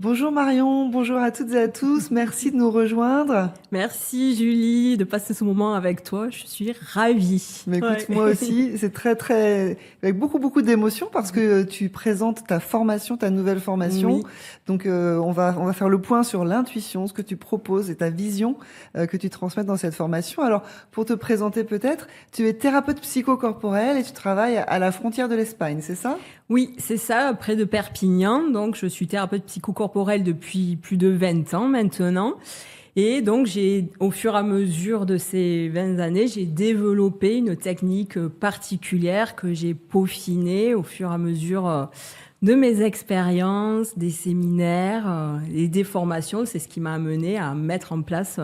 Bonjour Marion, bonjour à toutes et à tous, merci de nous rejoindre. Merci Julie de passer ce moment avec toi, je suis ravie. Mais Ouais. écoute, moi aussi, c'est avec beaucoup d'émotion parce que tu présentes ta formation, ta nouvelle formation. Oui, Donc, on va faire le point sur l'intuition, ce que tu proposes et ta vision que tu transmets dans cette formation. Alors, pour te présenter peut-être, tu es thérapeute psychocorporel et tu travailles à la frontière de l'Espagne, c'est ça? oui, c'est ça, près de Perpignan. Donc, je suis thérapeute psychocorporelle depuis plus de 20 ans maintenant. Et donc, au fur et à mesure de ces 20 années, j'ai développé une technique particulière que j'ai peaufinée au fur et à mesure de mes expériences, des séminaires et des formations. C'est ce qui m'a amené à mettre en place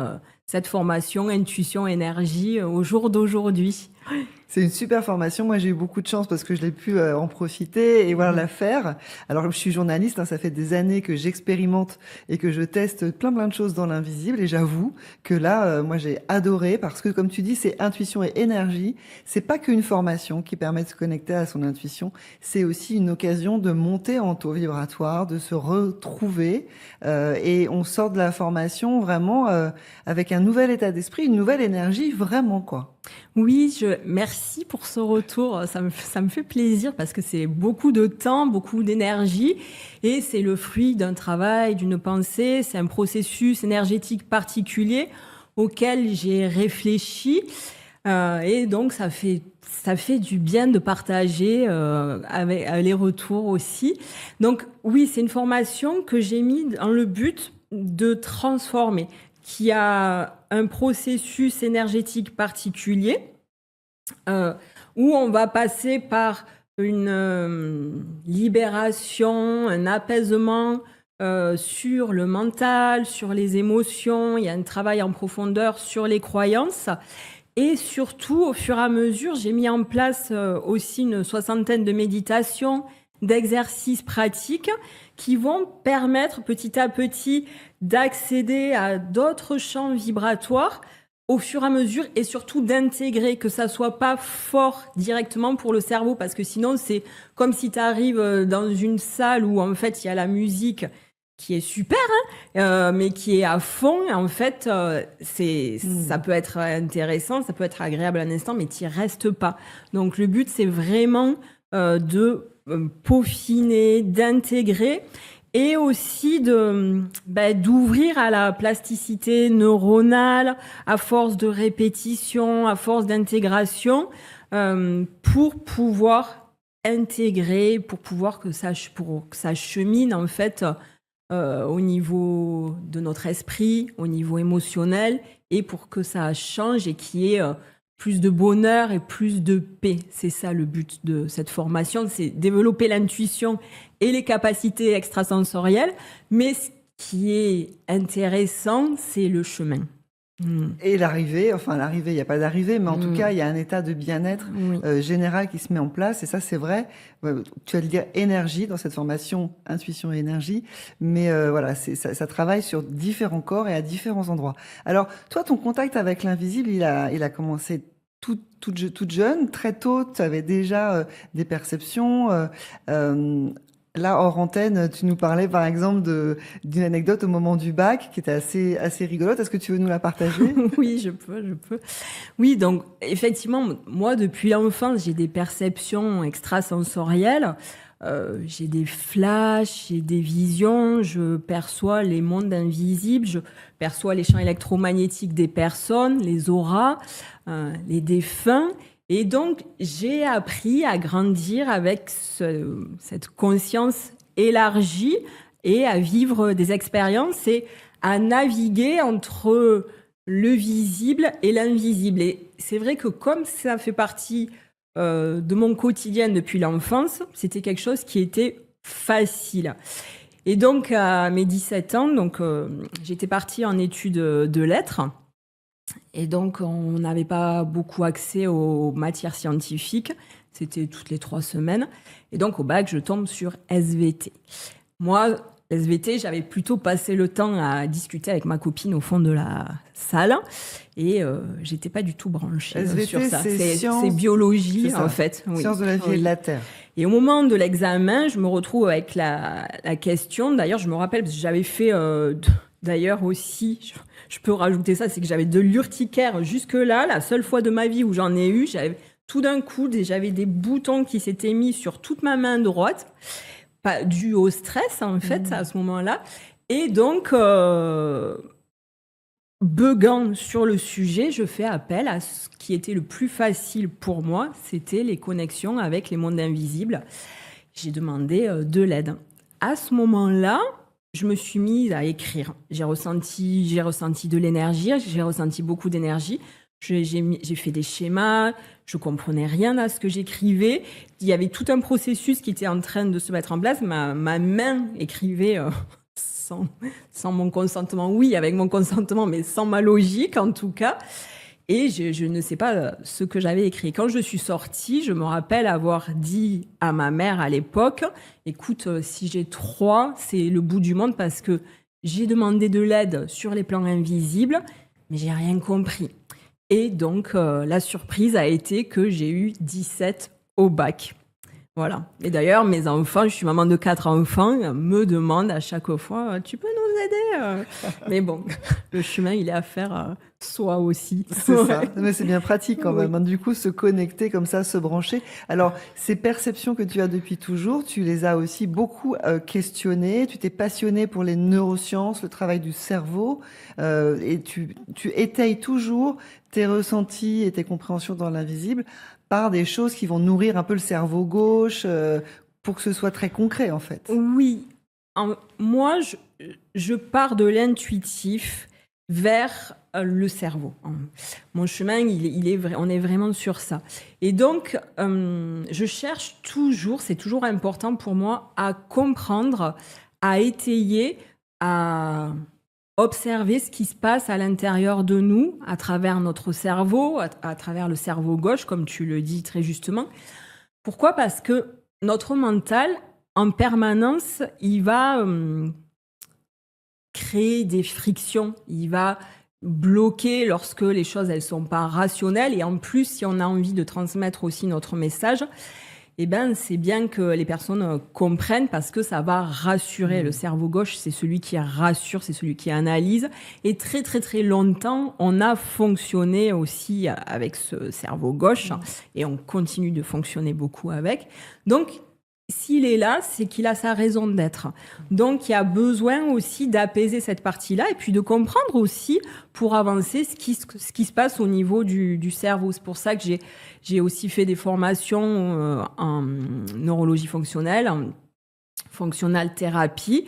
cette formation Intuition Énergie au jour d'aujourd'hui. C'est une super formation. Moi, j'ai eu beaucoup de chance parce que je l'ai pu en profiter et voilà la Mhm. faire. Alors, je suis journaliste, hein, ça fait des années que j'expérimente et que je teste plein de choses dans l'invisible. Et j'avoue que là, moi, j'ai adoré parce que, comme tu dis, c'est intuition et énergie. C'est pas qu'une formation qui permet de se connecter à son intuition. C'est aussi une occasion de monter en taux vibratoire, de se retrouver. Et on sort de la formation vraiment avec un nouvel état d'esprit, une nouvelle énergie, vraiment quoi. Oui, merci pour ce retour. Ça me fait plaisir parce que c'est beaucoup de temps, beaucoup d'énergie et c'est le fruit d'un travail, d'une pensée. C'est un processus énergétique particulier auquel j'ai réfléchi. Et donc, ça fait du bien de partager avec les retours aussi. Donc, oui, c'est une formation que j'ai mis dans le but de transformer, qui a un processus énergétique particulier euh, où on va passer par une libération, un apaisement sur le mental, sur les émotions. Il y a un travail en profondeur sur les croyances. Et surtout, au fur et à mesure, j'ai mis en place aussi une soixantaine de méditations, d'exercices pratiques qui vont permettre petit à petit d'accéder à d'autres champs vibratoires au fur et à mesure et surtout d'intégrer, que ça soit pas fort directement pour le cerveau parce que sinon c'est comme si tu arrives dans une salle où en fait il y a la musique qui est super, mais qui est à fond. En fait, ça peut être intéressant, ça peut être agréable à un instant, mais tu n'y restes pas. Donc le but, c'est vraiment de peaufiner, d'intégrer et aussi d'ouvrir à la plasticité neuronale, à force de répétition, à force d'intégration, pour pouvoir intégrer, pour que ça chemine en fait au niveau de notre esprit, au niveau émotionnel, et pour que ça change et qu'il y ait plus de bonheur et plus de paix. C'est ça le but de cette formation, c'est développer l'intuition et les capacités extrasensorielles, mais ce qui est intéressant, c'est le chemin. Mm. Et l'arrivée, il n'y a pas d'arrivée, mais en tout cas, Mm. il y a un état de bien-être Oui. général qui se met en place. Et ça, c'est vrai. Tu vas le dire énergie dans cette formation, intuition et énergie. Mais voilà, ça travaille sur différents corps et à différents endroits. Alors, toi, ton contact avec l'invisible, il a commencé toute jeune, très tôt. Tu avais déjà des perceptions. Là, hors antenne, tu nous parlais par exemple d'une anecdote au moment du bac qui était assez rigolote. Est-ce que tu veux nous la partager? Oui, je peux. Oui, donc effectivement, moi, depuis l'enfance, j'ai des perceptions extrasensorielles. J'ai des flashs, j'ai des visions, je perçois les mondes invisibles, je perçois les champs électromagnétiques des personnes, les auras, les défunts. Et donc, j'ai appris à grandir avec cette conscience élargie et à vivre des expériences et à naviguer entre le visible et l'invisible. Et c'est vrai que comme ça fait partie de mon quotidien depuis l'enfance, c'était quelque chose qui était facile. Et donc, à mes 17 ans, j'étais partie en études de lettres. Et donc, on n'avait pas beaucoup accès aux matières scientifiques. C'était toutes les 3 semaines. Et donc, au bac, je tombe sur SVT. Moi, SVT, j'avais plutôt passé le temps à discuter avec ma copine au fond de la salle. Et j'étais pas du tout branchée sur SVT, ça. c'est C'est science, c'est biologie, en ça, fait. Oui. science de la vie et de Oui. la terre. Et au moment de l'examen, je me retrouve avec la question. D'ailleurs, je me rappelle, parce que j'avais fait, d'ailleurs aussi, je peux rajouter ça, c'est que j'avais de l'urticaire jusque-là. La seule fois de ma vie où j'en ai eu, tout d'un coup, j'avais des boutons qui s'étaient mis sur toute ma main droite, pas dû au stress, en fait, à ce moment-là. Et donc, buguant sur le sujet, je fais appel à ce qui était le plus facile pour moi, c'était les connexions avec les mondes invisibles. J'ai demandé de l'aide. À ce moment-là, je me suis mise à écrire. J'ai ressenti de l'énergie, j'ai ressenti beaucoup d'énergie. J'ai fait des schémas, je comprenais rien à ce que j'écrivais. Il y avait tout un processus qui était en train de se mettre en place. Ma main écrivait sans mon consentement. Oui, avec mon consentement, mais sans ma logique en tout cas. Et je ne sais pas ce que j'avais écrit. Quand je suis sortie, je me rappelle avoir dit à ma mère à l'époque, écoute, si j'ai 3, c'est le bout du monde parce que j'ai demandé de l'aide sur les plans invisibles, mais j'ai rien compris. Et donc, la surprise a été que j'ai eu 17 au bac. Voilà. Et d'ailleurs, mes enfants, je suis maman de 4 enfants, me demandent à chaque fois, tu peux nous aider? Mais bon, le chemin, il est à faire soi aussi. C'est ça. Mais c'est bien pratique quand même. Du coup, se connecter comme ça, se brancher. Alors, ces perceptions que tu as depuis toujours, tu les as aussi beaucoup questionnées. Tu t'es passionné pour les neurosciences, le travail du cerveau, et tu étayes toujours tes ressentis et tes compréhensions dans l'invisible par des choses qui vont nourrir un peu le cerveau gauche pour que ce soit très concret en fait. Oui. Moi, je pars de l'intuitif vers le cerveau. Mon chemin, on est vraiment sur ça. Et donc, je cherche toujours, c'est toujours important pour moi, à comprendre, à étayer, à observer ce qui se passe à l'intérieur de nous, à travers notre cerveau, à travers le cerveau gauche, comme tu le dis très justement. Pourquoi ? Parce que notre mental, en permanence, il va créer des frictions, il va bloquer lorsque les choses elles sont pas rationnelles, et en plus, si on a envie de transmettre aussi notre message, eh ben, c'est bien que les personnes comprennent parce que ça va rassurer. Le cerveau gauche, c'est celui qui rassure, c'est celui qui analyse. Et très, très, très longtemps, on a fonctionné aussi avec ce cerveau gauche et on continue de fonctionner beaucoup avec. Donc, s'il est là, c'est qu'il a sa raison d'être. Donc, il y a besoin aussi d'apaiser cette partie-là et puis de comprendre aussi, pour avancer, ce qui se passe au niveau du cerveau. C'est pour ça que j'ai aussi fait des formations en neurologie fonctionnelle, en functional thérapie,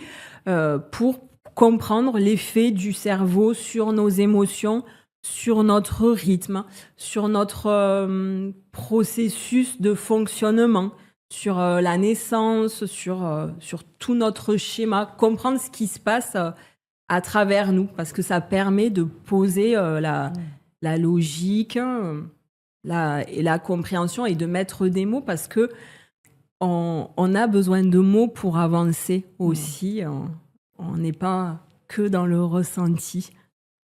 pour comprendre l'effet du cerveau sur nos émotions, sur notre rythme, sur notre processus de fonctionnement, sur la naissance, sur tout notre schéma, comprendre ce qui se passe à travers nous, parce que ça permet de poser la logique et la compréhension et de mettre des mots, parce que on a besoin de mots pour avancer aussi. On n'est pas que dans le ressenti.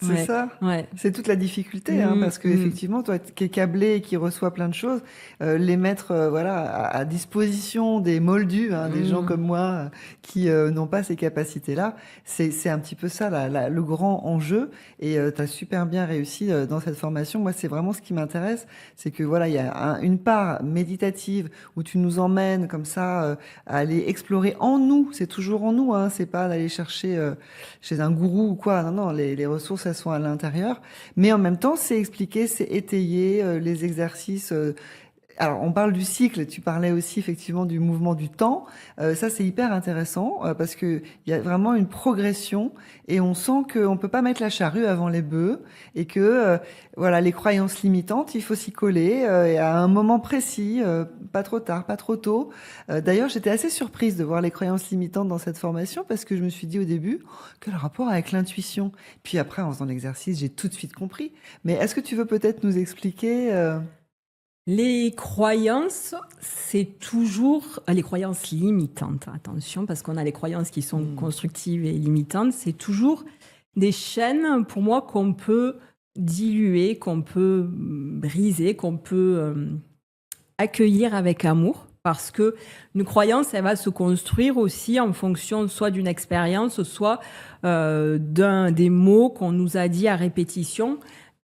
C'est ça. Ouais. C'est toute la difficulté, parce que effectivement, toi qui es câblé et qui reçoit plein de choses, les mettre à disposition des moldus, des gens comme moi qui n'ont pas ces capacités-là, c'est un petit peu ça le grand enjeu. Et tu as super bien réussi dans cette formation. Moi, c'est vraiment ce qui m'intéresse, c'est que voilà, il y a une part méditative où tu nous emmènes comme ça à aller explorer en nous. C'est toujours en nous, c'est pas d'aller chercher chez un gourou ou quoi. Non, les ressources elles sont à l'intérieur, mais en même temps c'est expliqué, c'est étayé, les exercices. Alors on parle du cycle, tu parlais aussi effectivement du mouvement du temps, ça c'est hyper intéressant parce que il y a vraiment une progression et on sent qu'on peut pas mettre la charrue avant les bœufs et que voilà, les croyances limitantes, il faut s'y coller et à un moment précis, pas trop tard, pas trop tôt. D'ailleurs, j'étais assez surprise de voir les croyances limitantes dans cette formation parce que je me suis dit au début quel rapport avec l'intuition. Puis après, en faisant l'exercice, j'ai tout de suite compris. Mais est-ce que tu veux peut-être nous expliquer Les croyances, c'est toujours les croyances limitantes. Attention, parce qu'on a les croyances qui sont constructives et limitantes. C'est toujours des chaînes, pour moi, qu'on peut diluer, qu'on peut briser, qu'on peut accueillir avec amour. Parce que une croyance, elle va se construire aussi en fonction soit d'une expérience, soit des mots qu'on nous a dit à répétition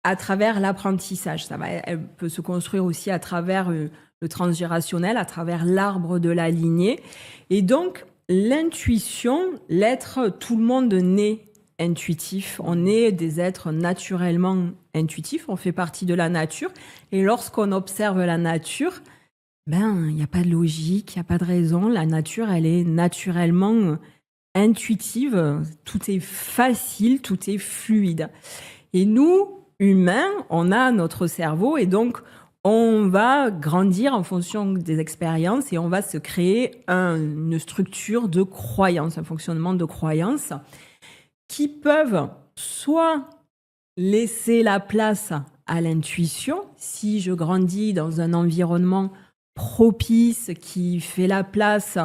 à travers l'apprentissage. Elle peut se construire aussi à travers le transgénérationnel, à travers l'arbre de la lignée. Et donc, l'intuition, tout le monde naît intuitif. On est des êtres naturellement intuitifs. On fait partie de la nature. Et lorsqu'on observe la nature, il n'y a pas de logique, il n'y a pas de raison. La nature, elle est naturellement intuitive. Tout est facile, tout est fluide. Et nous, humains, on a notre cerveau et donc on va grandir en fonction des expériences et on va se créer une structure de croyances, un fonctionnement de croyances qui peuvent soit laisser la place à l'intuition. Si je grandis dans un environnement propice qui fait la place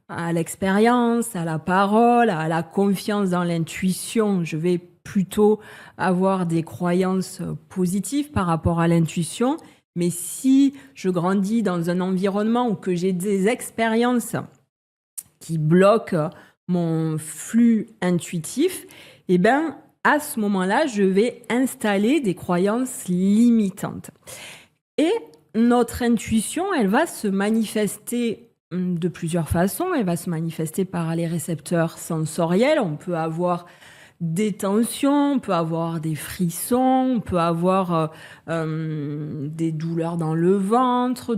à l'expérience, à la parole, à la confiance dans l'intuition, je vais plutôt avoir des croyances positives par rapport à l'intuition. Mais si je grandis dans un environnement où que j'ai des expériences qui bloquent mon flux intuitif, à ce moment-là, je vais installer des croyances limitantes. Et notre intuition, elle va se manifester de plusieurs façons. Elle va se manifester par les récepteurs sensoriels. On peut avoir des tensions, on peut avoir des frissons, on peut avoir des douleurs dans le ventre,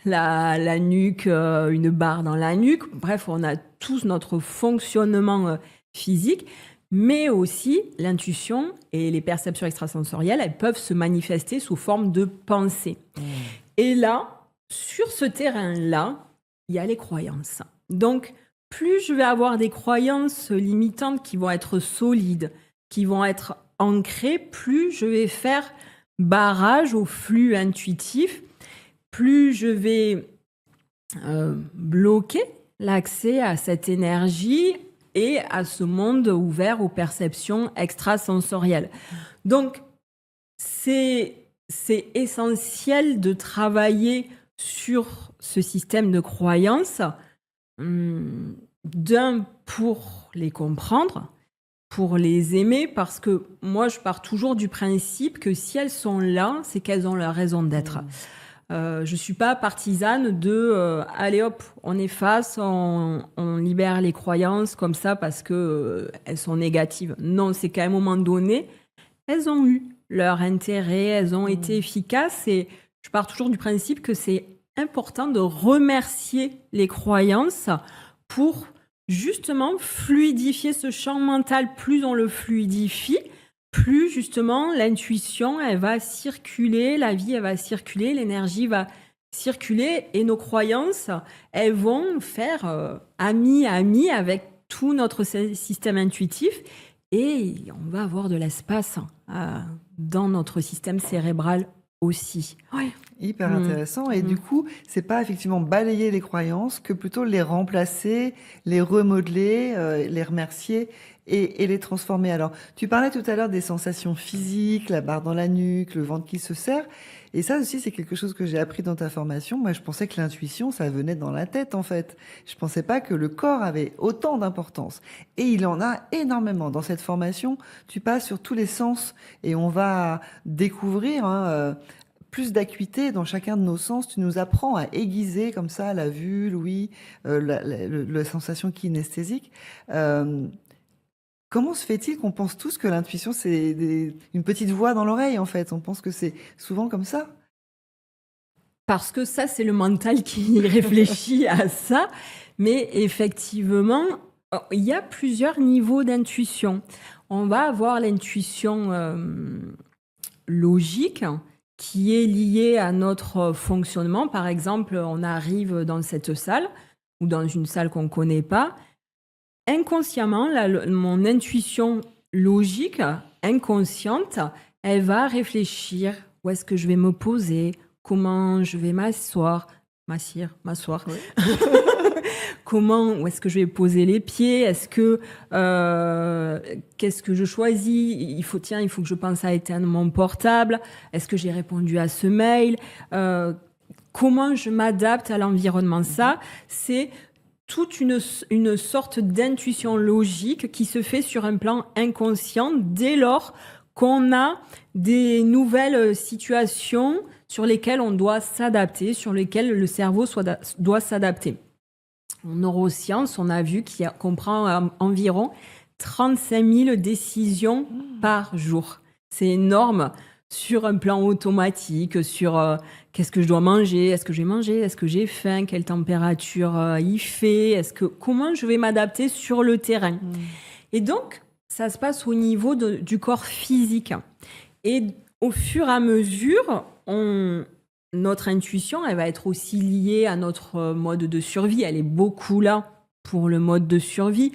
la nuque, une barre dans la nuque. Bref, on a tous notre fonctionnement physique, mais aussi l'intuition et les perceptions extrasensorielles, elles peuvent se manifester sous forme de pensée. Et là, sur ce terrain-là, il y a les croyances. Donc, plus je vais avoir des croyances limitantes qui vont être solides, qui vont être ancrées, plus je vais faire barrage au flux intuitif, plus je vais bloquer l'accès à cette énergie et à ce monde ouvert aux perceptions extrasensorielles. Donc, c'est essentiel de travailler sur ce système de croyances, pour les comprendre, pour les aimer, parce que moi, je pars toujours du principe que si elles sont là, c'est qu'elles ont leur raison d'être. Je ne suis pas partisane de allez hop, on efface, on libère les croyances comme ça parce que elles sont négatives. Non, c'est qu'à un moment donné, elles ont eu leur intérêt, elles ont été efficaces et je pars toujours du principe que c'est important de remercier les croyances pour justement fluidifier ce champ mental. Plus on le fluidifie, plus justement l'intuition, elle va circuler, la vie, elle va circuler, l'énergie va circuler et nos croyances, elles vont faire ami avec tout notre système intuitif et on va avoir de l'espace dans notre système cérébral aussi. Ouais. Hyper intéressant. Et du coup, c'est pas effectivement balayer les croyances, que plutôt les remplacer, les remodeler, les remercier et les transformer. Alors, tu parlais tout à l'heure des sensations physiques, la barre dans la nuque, le ventre qui se serre. Et ça aussi, c'est quelque chose que j'ai appris dans ta formation. Moi, je pensais que l'intuition, ça venait dans la tête, en fait. Je pensais pas que le corps avait autant d'importance. Et il en a énormément. Dans cette formation, tu passes sur tous les sens et on va découvrir plus d'acuité dans chacun de nos sens. Tu nous apprends à aiguiser comme ça la vue, l'ouïe, la sensation kinesthésique. Comment se fait-il qu'on pense tous que l'intuition, c'est une petite voix dans l'oreille, en fait? On pense que c'est souvent comme ça. Parce que ça, c'est le mental qui réfléchit à ça. Mais effectivement, il y a plusieurs niveaux d'intuition. On va avoir l'intuition logique, qui est liée à notre fonctionnement. Par exemple, on arrive dans cette salle ou dans une salle qu'on ne connaît pas. Inconsciemment, mon intuition logique, inconsciente, elle va réfléchir où est-ce que je vais me poser, comment je vais m'asseoir. Oui. Où est-ce que je vais poser les pieds? Qu'est-ce que je choisis? Il faut que je pense à éteindre mon portable. Est-ce que j'ai répondu à ce mail? comment je m'adapte à l'environnement. Ça, c'est toute une sorte d'intuition logique qui se fait sur un plan inconscient dès lors qu'on a des nouvelles situations sur lesquelles on doit s'adapter, sur lesquelles le cerveau doit s'adapter. En neurosciences, on a vu qu'on prend environ 35 000 décisions par jour. C'est énorme sur un plan automatique, sur qu'est-ce que je dois manger, est-ce que j'ai mangé, est-ce que j'ai faim, quelle température il fait, comment je vais m'adapter sur le terrain. Et donc, ça se passe au niveau du corps physique. Et au fur et à mesure, notre intuition, elle va être aussi liée à notre mode de survie. Elle est beaucoup là pour le mode de survie.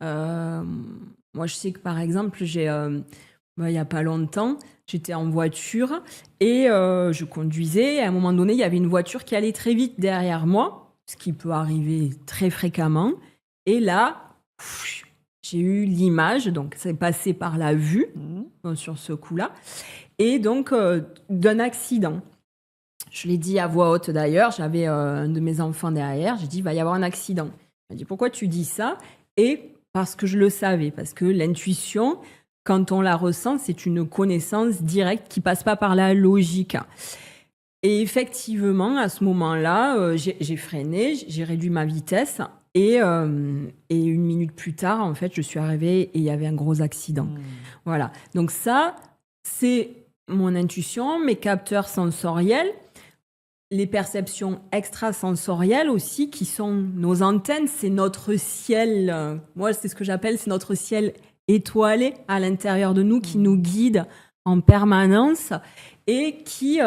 Moi, je sais que par exemple, il n'y a pas longtemps, j'étais en voiture et je conduisais. Et à un moment donné, il y avait une voiture qui allait très vite derrière moi, ce qui peut arriver très fréquemment. Et là, j'ai eu l'image, donc c'est passé par la vue sur ce coup-là, et donc d'un accident. Je l'ai dit à voix haute d'ailleurs, j'avais un de mes enfants derrière, j'ai dit il va y avoir un accident. Il m'a dit pourquoi tu dis ça? Et parce que je le savais, parce que l'intuition, quand on la ressent, c'est une connaissance directe qui passe pas par la logique. Et effectivement, à ce moment-là, j'ai freiné, j'ai réduit ma vitesse et 1 minute plus tard, en fait, je suis arrivée et il y avait un gros accident. Voilà. Donc ça, c'est mon intuition, mes capteurs sensoriels, les perceptions extrasensorielles aussi, qui sont nos antennes, c'est notre ciel. Moi, c'est ce que j'appelle, c'est notre ciel étoilé à l'intérieur de nous, qui nous guide en permanence et qui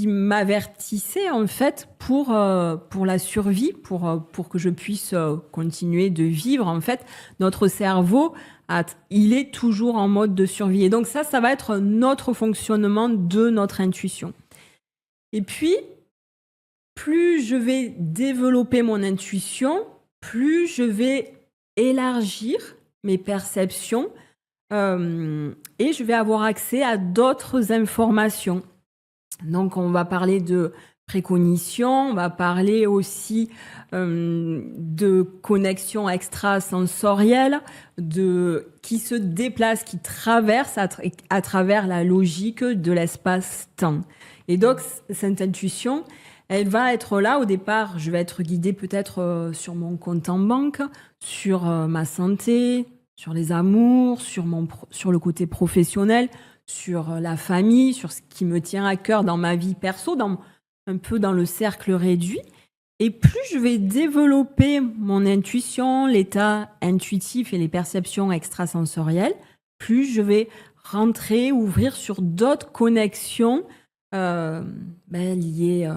m'avertissait en fait pour la survie, pour que je puisse continuer de vivre. En fait, notre cerveau, il est toujours en mode de survie. Et donc ça va être notre fonctionnement de notre intuition. Et puis, plus je vais développer mon intuition, plus je vais élargir mes perceptions et je vais avoir accès à d'autres informations. Donc, on va parler de précognition, on va parler aussi de connexion extrasensorielle, qui se déplace, qui traverse à travers la logique de l'espace-temps. Et donc, cette intuition, elle va être là. Au départ, je vais être guidée peut-être sur mon compte en banque, sur ma santé, sur les amours, sur le côté professionnel, sur la famille, sur ce qui me tient à cœur dans ma vie perso, un peu dans le cercle réduit. Et plus je vais développer mon intuition, l'état intuitif et les perceptions extrasensorielles, plus je vais ouvrir sur d'autres connexions liées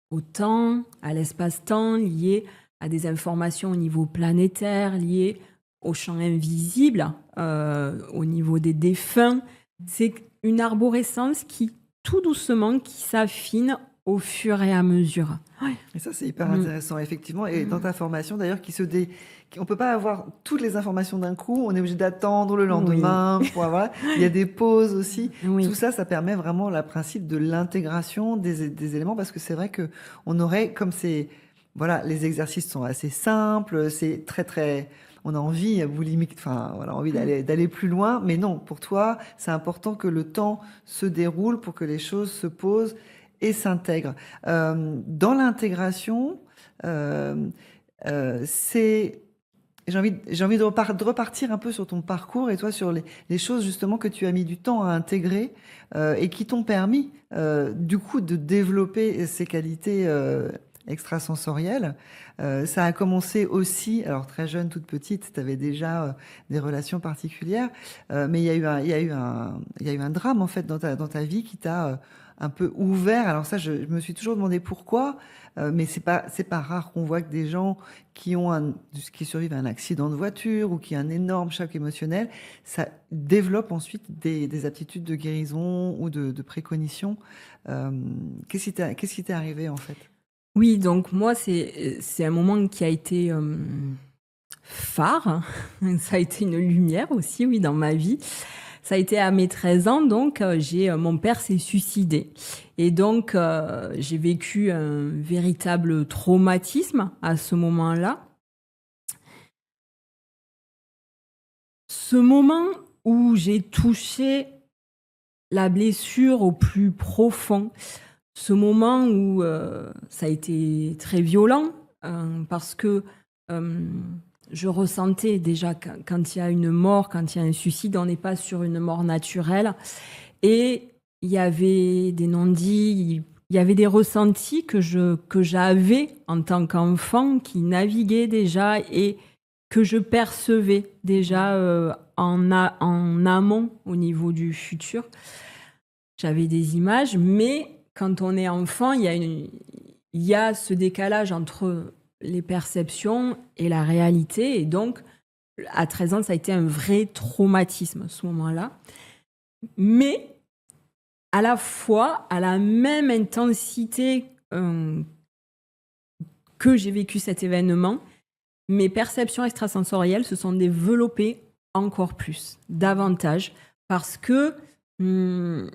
au temps, à l'espace-temps, liées à des informations au niveau planétaire, liées au champ invisible, au niveau des défunts. C'est une arborescence qui, tout doucement, qui s'affine au fur et à mesure. Ouais. Et ça, c'est hyper intéressant, effectivement. Et dans ta formation, d'ailleurs, on ne peut pas avoir toutes les informations d'un coup. On est obligé d'attendre le lendemain pour avoir. Il y a des pauses aussi. Oui. Tout ça, ça permet vraiment le principe de l'intégration des éléments, parce que c'est vrai que on aurait, comme les exercices sont assez simples, c'est très très. On a envie, envie d'aller plus loin, mais non. Pour toi, c'est important que le temps se déroule pour que les choses se posent et s'intègrent. Dans l'intégration, j'ai envie de repartir un peu sur ton parcours et toi sur les choses justement que tu as mis du temps à intégrer et qui t'ont permis du coup de développer ces qualités extrasensorielles. Ça a commencé aussi, alors très jeune, toute petite, tu avais déjà des relations particulières, mais il y a eu un drame en fait dans ta vie qui t'a un peu ouvert. Alors ça, je me suis toujours demandé pourquoi, mais c'est pas rare qu'on voit que des gens qui survivent à un accident de voiture ou qui ont un énorme choc émotionnel, ça développe ensuite des aptitudes de guérison ou de précognition. Qu'est-ce qui t'est arrivé en fait? Oui, donc moi, c'est un moment qui a été phare. Ça a été une lumière aussi, oui, dans ma vie. Ça a été à mes 13 ans, donc mon père s'est suicidé. Et donc, j'ai vécu un véritable traumatisme à ce moment-là. Ce moment où j'ai touché la blessure au plus profond, ce moment où ça a été très violent, parce que je ressentais déjà quand il y a une mort, quand il y a un suicide, on n'est pas sur une mort naturelle. Et il y avait des non-dits, il y avait des ressentis que j'avais en tant qu'enfant, qui naviguaient déjà et que je percevais déjà en amont au niveau du futur. J'avais des images, mais quand on est enfant, il y a ce décalage entre les perceptions et la réalité. Et donc, à 13 ans, ça a été un vrai traumatisme, ce moment-là. Mais à la fois, à la même intensité que j'ai vécu cet événement, mes perceptions extrasensorielles se sont développées encore plus, davantage, parce que le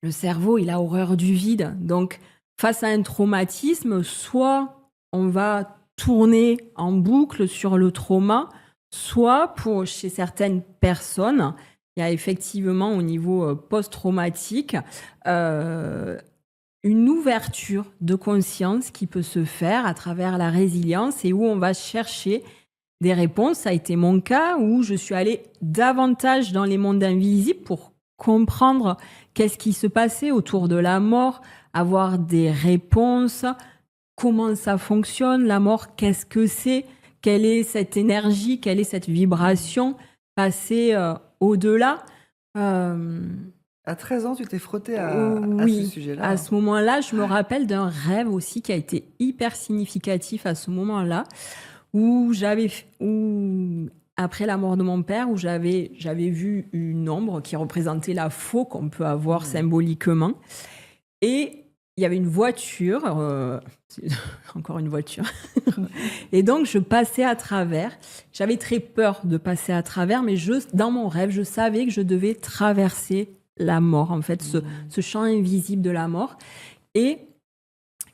cerveau, il a horreur du vide. Donc, face à un traumatisme, soit on va tourner en boucle sur le trauma, soit chez certaines personnes, il y a effectivement au niveau post-traumatique une ouverture de conscience qui peut se faire à travers la résilience et où on va chercher des réponses. Ça a été mon cas où je suis allée davantage dans les mondes invisibles pour comprendre qu'est-ce qui se passait autour de la mort, avoir des réponses, comment ça fonctionne, la mort, qu'est-ce que c'est, quelle est cette énergie, quelle est cette vibration, passer au-delà. À 13 ans, tu t'es frotté à Oui, ce sujet-là. à ce moment-là, je me rappelle d'un rêve aussi qui a été hyper significatif à ce moment-là, où après la mort de mon père, où j'avais vu une ombre qui représentait la faux qu'on peut avoir symboliquement. Et il y avait une voiture, encore une voiture. Et donc, je passais à travers. J'avais très peur de passer à travers, mais dans mon rêve, je savais que je devais traverser la mort, en fait, ce champ invisible de la mort. Et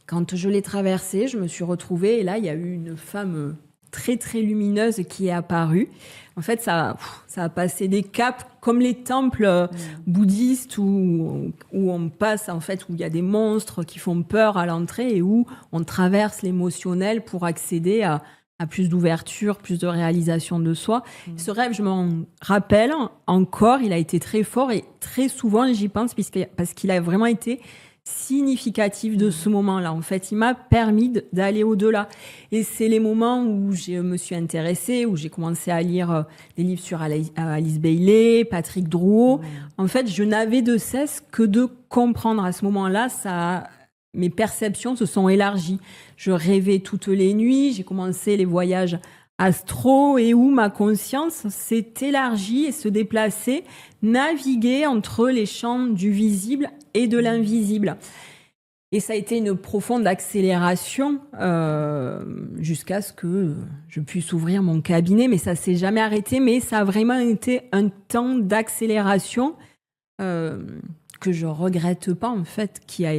quand je l'ai traversé, je me suis retrouvée, et là, il y a eu une femme très, très lumineuse qui est apparue. En fait, ça a passé des caps, comme les temples bouddhistes où on passe, en fait, où il y a des monstres qui font peur à l'entrée et où on traverse l'émotionnel pour accéder à plus d'ouverture, plus de réalisation de soi. Ce rêve, je m'en rappelle encore, il a été très fort et très souvent, j'y pense parce qu'il a vraiment été significatif de ce moment-là. En fait, il m'a permis d'aller au-delà. Et c'est les moments où je me suis intéressée, où j'ai commencé à lire des livres sur Alice Bailey, Patrick Drouot. En fait, je n'avais de cesse que de comprendre. À ce moment-là, mes perceptions se sont élargies. Je rêvais toutes les nuits, j'ai commencé les voyages astro et où ma conscience s'est élargie et se déplaçait, naviguer entre les champs du visible et de l'invisible. Et ça a été une profonde accélération jusqu'à ce que je puisse ouvrir mon cabinet, mais ça s'est jamais arrêté, mais ça a vraiment été un temps d'accélération que je regrette pas en fait, qui a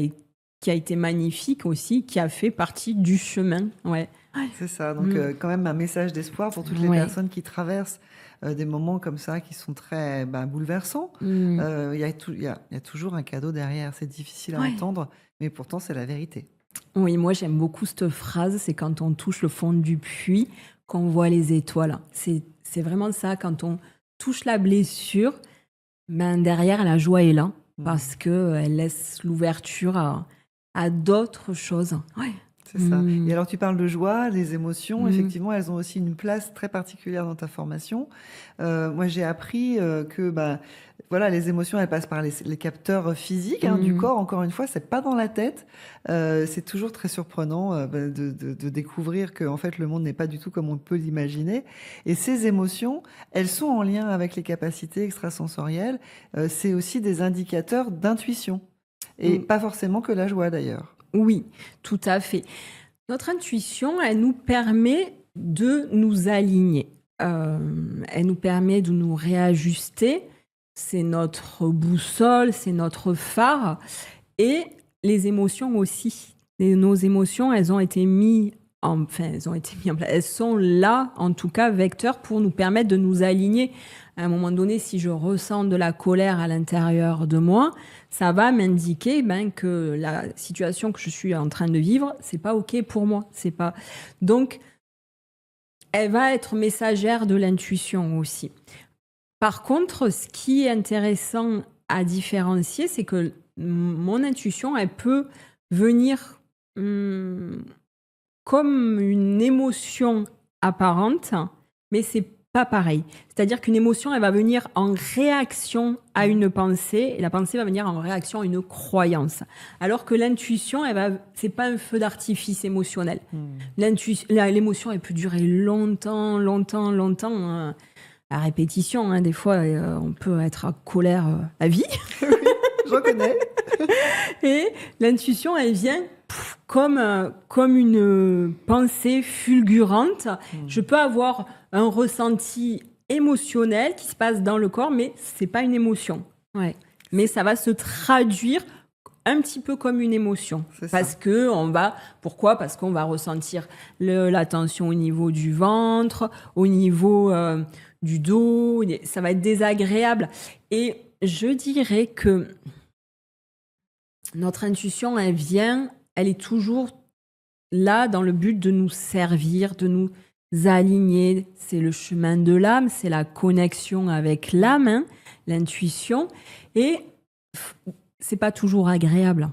été magnifique aussi, qui a fait partie du chemin. Ouais. C'est ça, donc quand même un message d'espoir pour toutes les personnes qui traversent des moments comme ça qui sont très bouleversants. Il y a toujours un cadeau derrière, c'est difficile à entendre, mais pourtant c'est la vérité. Oui, moi j'aime beaucoup cette phrase, c'est quand on touche le fond du puits qu'on voit les étoiles. C'est vraiment ça, quand on touche la blessure, derrière la joie est là, parce qu'elle laisse l'ouverture à d'autres choses. Ouais. C'est ça. Et alors, tu parles de joie, des émotions. Effectivement, elles ont aussi une place très particulière dans ta formation. Moi, j'ai appris que les émotions, elles passent par les capteurs physiques du corps. Encore une fois, c'est pas dans la tête. C'est toujours très surprenant de découvrir que en fait, le monde n'est pas du tout comme on peut l'imaginer. Et ces émotions, elles sont en lien avec les capacités extrasensorielles. C'est aussi des indicateurs d'intuition. Et pas forcément que la joie, d'ailleurs. Oui, tout à fait. Notre intuition, elle nous permet de nous aligner. Elle nous permet de nous réajuster c'est notre boussole, c'est notre phare. Et les émotions aussi. Et nos émotions, elles ont été mises en place. Elles sont là, en tout cas, vecteurs pour nous permettre de nous aligner. À un moment donné, si je ressens de la colère à l'intérieur de moi, ça va m'indiquer que la situation que je suis en train de vivre, c'est pas OK pour moi. C'est pas... Donc, elle va être messagère de l'intuition aussi. Par contre, ce qui est intéressant à différencier, c'est que mon intuition, elle peut venir comme une émotion apparente, mais c'est pas pareil. C'est-à-dire qu'une émotion, elle va venir en réaction à une pensée, et la pensée va venir en réaction à une croyance. Alors que l'intuition, c'est pas un feu d'artifice émotionnel. L'émotion, elle peut durer longtemps, à répétition. Des fois, on peut être en colère à vie. Je reconnais. Et l'intuition, elle vient comme une pensée fulgurante. Je peux avoir un ressenti émotionnel qui se passe dans le corps, mais c'est pas une émotion. Ouais. Mais ça va se traduire un petit peu comme une émotion. Pourquoi ? Parce qu'on va ressentir la tension au niveau du ventre, au niveau du dos. Ça va être désagréable. Et je dirais que notre intuition, elle est toujours là dans le but de nous servir, de nous aligner. C'est le chemin de l'âme, c'est la connexion avec l'âme, l'intuition. Et c'est pas toujours agréable.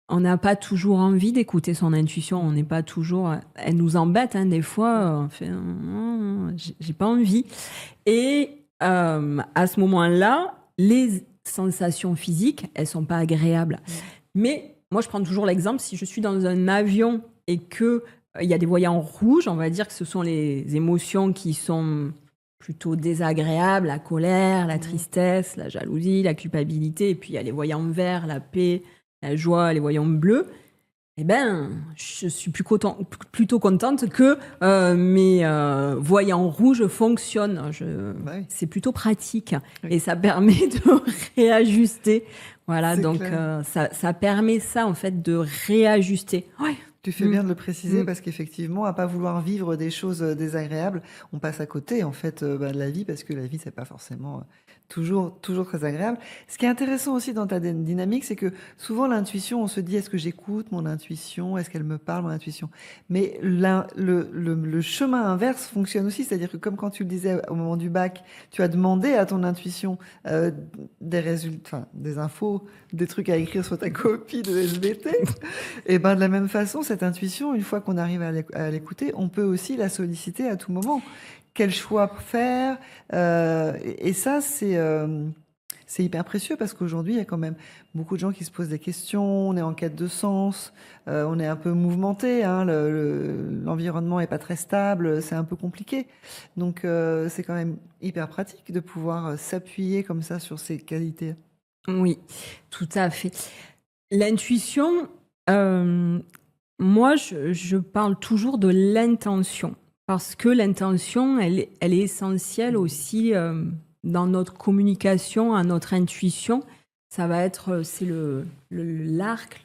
On n'a pas toujours envie d'écouter son intuition. On n'est pas toujours... Elle nous embête, des fois. On fait... j'ai pas envie. Et à ce moment-là, les sensations physiques, elles sont pas agréables. Mais moi, je prends toujours l'exemple, si je suis dans un avion et qu'il y a des voyants rouges, on va dire que ce sont les émotions qui sont plutôt désagréables, la colère, la tristesse, la jalousie, la culpabilité, et puis il y a les voyants verts, la paix, la joie, les voyants bleus. Je suis plutôt contente que mes voyants rouges fonctionnent. C'est plutôt pratique et ça permet de réajuster. Voilà, c'est donc ça permet ça en fait de réajuster. Ouais. Tu fais bien de le préciser parce qu'effectivement, à pas vouloir vivre des choses désagréables, on passe à côté en fait de la vie parce que la vie c'est pas forcément toujours très agréable. Ce qui est intéressant aussi dans ta dynamique, c'est que souvent l'intuition, on se dit est-ce que j'écoute mon intuition, est-ce qu'elle me parle mon intuition. Mais le chemin inverse fonctionne aussi, c'est-à-dire que comme quand tu le disais au moment du bac, tu as demandé à ton intuition des résultats, des infos, des trucs à écrire sur ta copie de SVT. Et de la même façon, cette intuition, une fois qu'on arrive à l'écouter, on peut aussi la solliciter à tout moment. Quel choix faire et ça, c'est hyper précieux parce qu'aujourd'hui, il y a quand même beaucoup de gens qui se posent des questions, on est en quête de sens, on est un peu mouvementé, l'environnement est pas très stable, c'est un peu compliqué. Donc, c'est quand même hyper pratique de pouvoir s'appuyer comme ça sur ces qualités. Oui, tout à fait. L'intuition, moi, je parle toujours de l'intention. Parce que l'intention, elle est essentielle aussi dans notre communication, à notre intuition. Ça va être, c'est l'arc.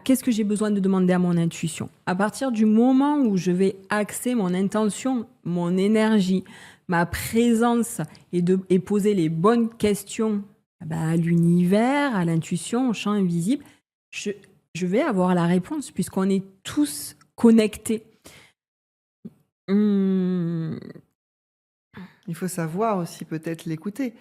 Qu'est-ce que j'ai besoin de demander à mon intuition ? À partir du moment où je vais axer mon intention, mon énergie, ma présence et poser les bonnes questions à l'univers, à l'intuition, au champ invisible, je vais avoir la réponse puisqu'on est tous connectés. Il faut savoir aussi peut-être l'écouter.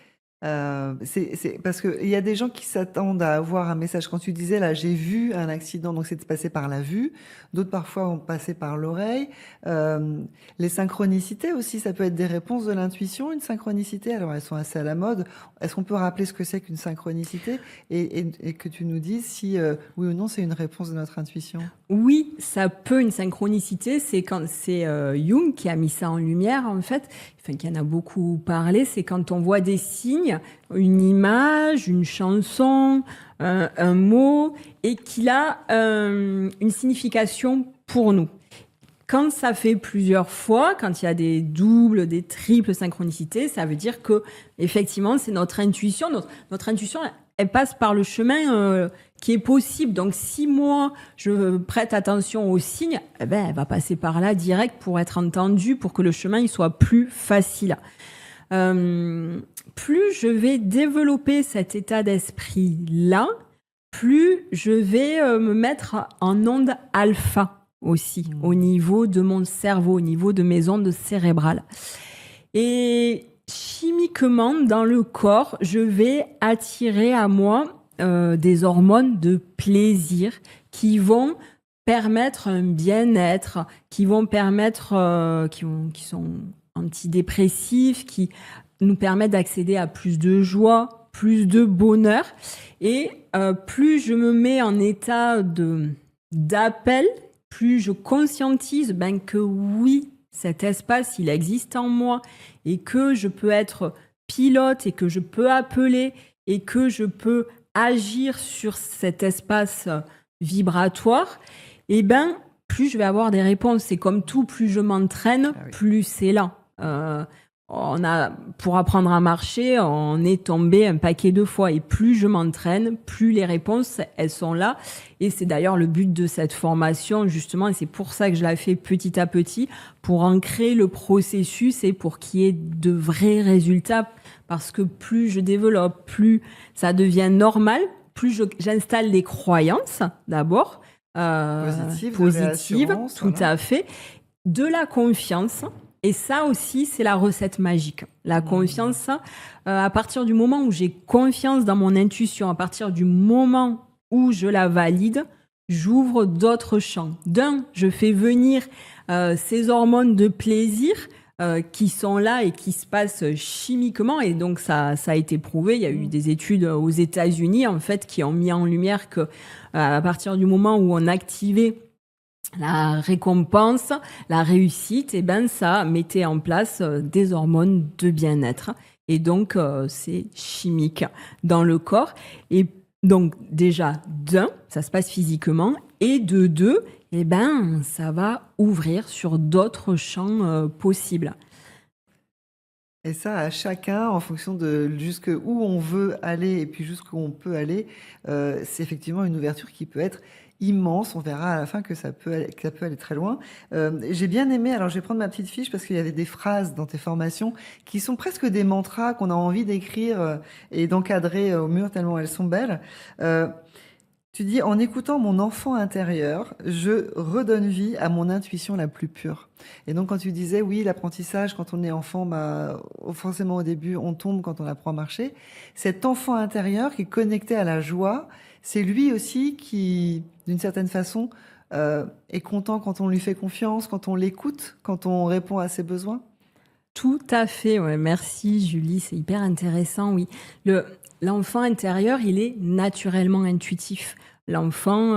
C'est parce qu'il y a des gens qui s'attendent à avoir un message. Quand tu disais là, j'ai vu un accident, donc c'est passé par la vue. D'autres parfois ont passé par l'oreille. Les synchronicités aussi, ça peut être des réponses de l'intuition. Une synchronicité, alors elles sont assez à la mode. Est-ce qu'on peut rappeler ce que c'est qu'une synchronicité et que tu nous dises si oui ou non c'est une réponse de notre intuition? Oui, ça peut une synchronicité. C'est quand c'est Jung qui a mis ça en lumière en fait. Enfin, qui en a beaucoup parlé, c'est quand on voit des signes, une image, une chanson, un mot, et qu'il a une signification pour nous. Quand ça fait plusieurs fois, quand il y a des doubles, des triples synchronicités, ça veut dire que effectivement, c'est notre intuition. Notre intuition, elle passe par le chemin qui est possible. Donc, si moi, je prête attention aux signes, eh ben, elle va passer par là direct pour être entendue, pour que le chemin il soit plus facile. Plus je vais développer cet état d'esprit-là, plus je vais me mettre en onde alpha aussi, au niveau de mon cerveau, au niveau de mes ondes cérébrales. Et chimiquement, dans le corps, je vais attirer à moi des hormones de plaisir qui vont permettre un bien-être, qui vont permettre, qui sont antidépressifs, qui nous permettent d'accéder à plus de joie, plus de bonheur. Et plus je me mets en état d'appel, plus je conscientise que oui, cet espace, il existe en moi et que je peux être pilote et que je peux appeler et que je peux agir sur cet espace vibratoire, et plus je vais avoir des réponses. C'est comme tout, plus je m'entraîne, plus c'est là. Pour apprendre à marcher, on est tombé un paquet de fois. Et plus je m'entraîne, plus les réponses, elles sont là. Et c'est d'ailleurs le but de cette formation, justement. Et c'est pour ça que je la fais petit à petit, pour ancrer le processus et pour qu'il y ait de vrais résultats. Parce que plus je développe, plus ça devient normal, plus j'installe des croyances, d'abord, positives, tout à fait, de la confiance. Et ça aussi, c'est la recette magique. La confiance, à partir du moment où j'ai confiance dans mon intuition, à partir du moment où je la valide, j'ouvre d'autres champs. Je fais venir ces hormones de plaisir qui sont là et qui se passent chimiquement. Et donc, ça a été prouvé. Il y a eu des études aux États-Unis, en fait, qui ont mis en lumière que à partir du moment où on activait la récompense, la réussite, ça mettait en place des hormones de bien-être. Et donc, c'est chimique dans le corps. Et donc, déjà, ça se passe physiquement. Et de deux, ça va ouvrir sur d'autres champs possibles. Et ça, à chacun, en fonction de jusqu'où on veut aller et puis jusqu'où on peut aller, c'est effectivement une ouverture qui peut être immense. On verra à la fin que ça peut aller très loin. J'ai bien aimé, alors je vais prendre ma petite fiche parce qu'il y avait des phrases dans tes formations qui sont presque des mantras qu'on a envie d'écrire et d'encadrer au mur tellement elles sont belles. Tu dis, en écoutant mon enfant intérieur, je redonne vie à mon intuition la plus pure. Et donc, quand tu disais, oui, l'apprentissage, quand on est enfant, forcément au début, on tombe quand on apprend à marcher. Cet enfant intérieur qui est connecté à la joie, c'est lui aussi qui, d'une certaine façon, est content quand on lui fait confiance, quand on l'écoute, quand on répond à ses besoins. Tout à fait, ouais. Merci Julie, c'est hyper intéressant, oui. L'enfant intérieur, il est naturellement intuitif. L'enfant,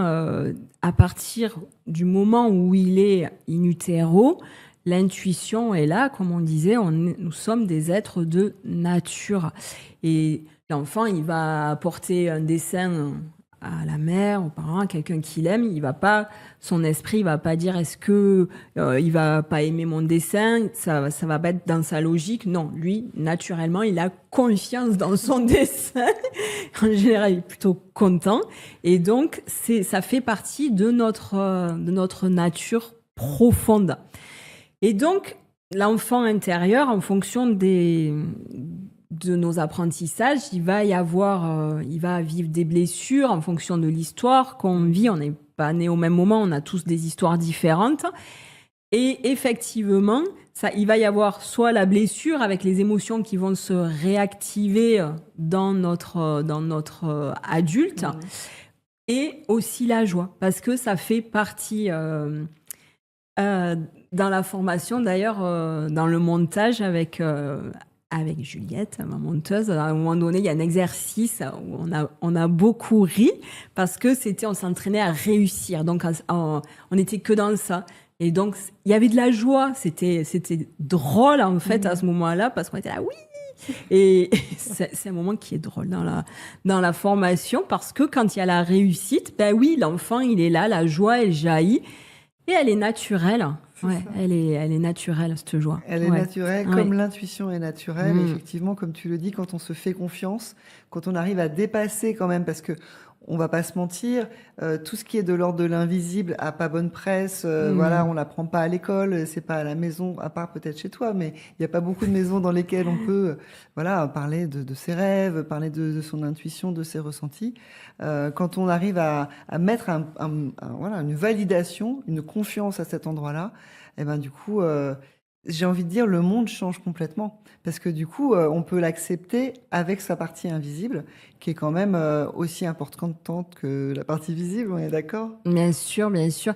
à partir du moment où il est in utero, l'intuition est là, comme on disait, nous sommes des êtres de nature. Et l'enfant, il va apporter un dessin à la mère, aux parents, à quelqu'un qu'il aime, son esprit va pas dire est-ce que il va pas aimer mon dessin, ça va pas être dans sa logique. Non, lui, naturellement, il a confiance dans son dessin. En général, il est plutôt content. Et donc, ça fait partie de notre nature profonde. Et donc, l'enfant intérieur, en fonction de nos apprentissages, il va vivre des blessures en fonction de l'histoire qu'on vit. On n'est pas nés au même moment, on a tous des histoires différentes. Et effectivement, il va y avoir soit la blessure avec les émotions qui vont se réactiver dans notre adulte, et aussi la joie, parce que ça fait partie... dans la formation, d'ailleurs, dans le montage avec Juliette, ma monteuse, à un moment donné, il y a un exercice où on a beaucoup ri parce que on s'entraînait à réussir. Donc, on n'était que dans ça. Et donc, il y avait de la joie. C'était drôle, en fait, à ce moment-là, parce qu'on était là, oui! Et c'est un moment qui est drôle dans la formation parce que quand il y a la réussite, oui, l'enfant, il est là, la joie, elle jaillit. Et elle est naturelle. C'est Ouais, ça. elle est naturelle, cette joie. Elle est Ouais. naturelle, Ouais. comme l'intuition est naturelle. Mm. Effectivement, comme tu le dis, quand on se fait confiance, quand on arrive à dépasser quand même, parce que on va pas se mentir, tout ce qui est de l'ordre de l'invisible a pas bonne presse. Voilà, Mm. on l'apprend pas à l'école, c'est pas à la maison, à part peut-être chez toi, mais il y a pas beaucoup de maisons dans lesquelles on peut, voilà, parler de ses rêves, parler de son intuition, de ses ressentis. Quand on arrive à mettre voilà, une validation, une confiance à cet endroit-là, et ben du coup, j'ai envie de dire, le monde change complètement. Parce que du coup, on peut l'accepter avec sa partie invisible, qui est quand même aussi importante que la partie visible, on est d'accord? Bien sûr, bien sûr.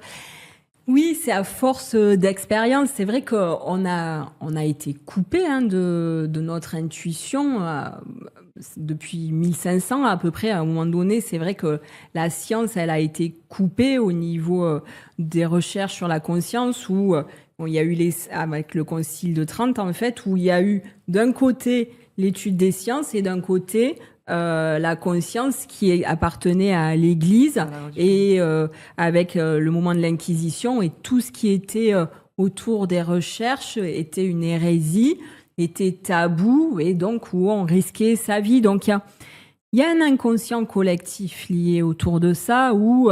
Oui, c'est à force d'expérience. C'est vrai qu'on a été coupé de notre intuition depuis 1500 à peu près. À un moment donné, c'est vrai que la science, elle a été coupée au niveau des recherches sur la conscience où bon, il y a eu avec le Concile de Trente, en fait, où il y a eu d'un côté l'étude des sciences et d'un côté la conscience qui appartenait à l'Église Dans la religion. et avec le moment de l'Inquisition et tout ce qui était autour des recherches était une hérésie, était tabou et donc où on risquait sa vie. Donc il y a un inconscient collectif lié autour de ça où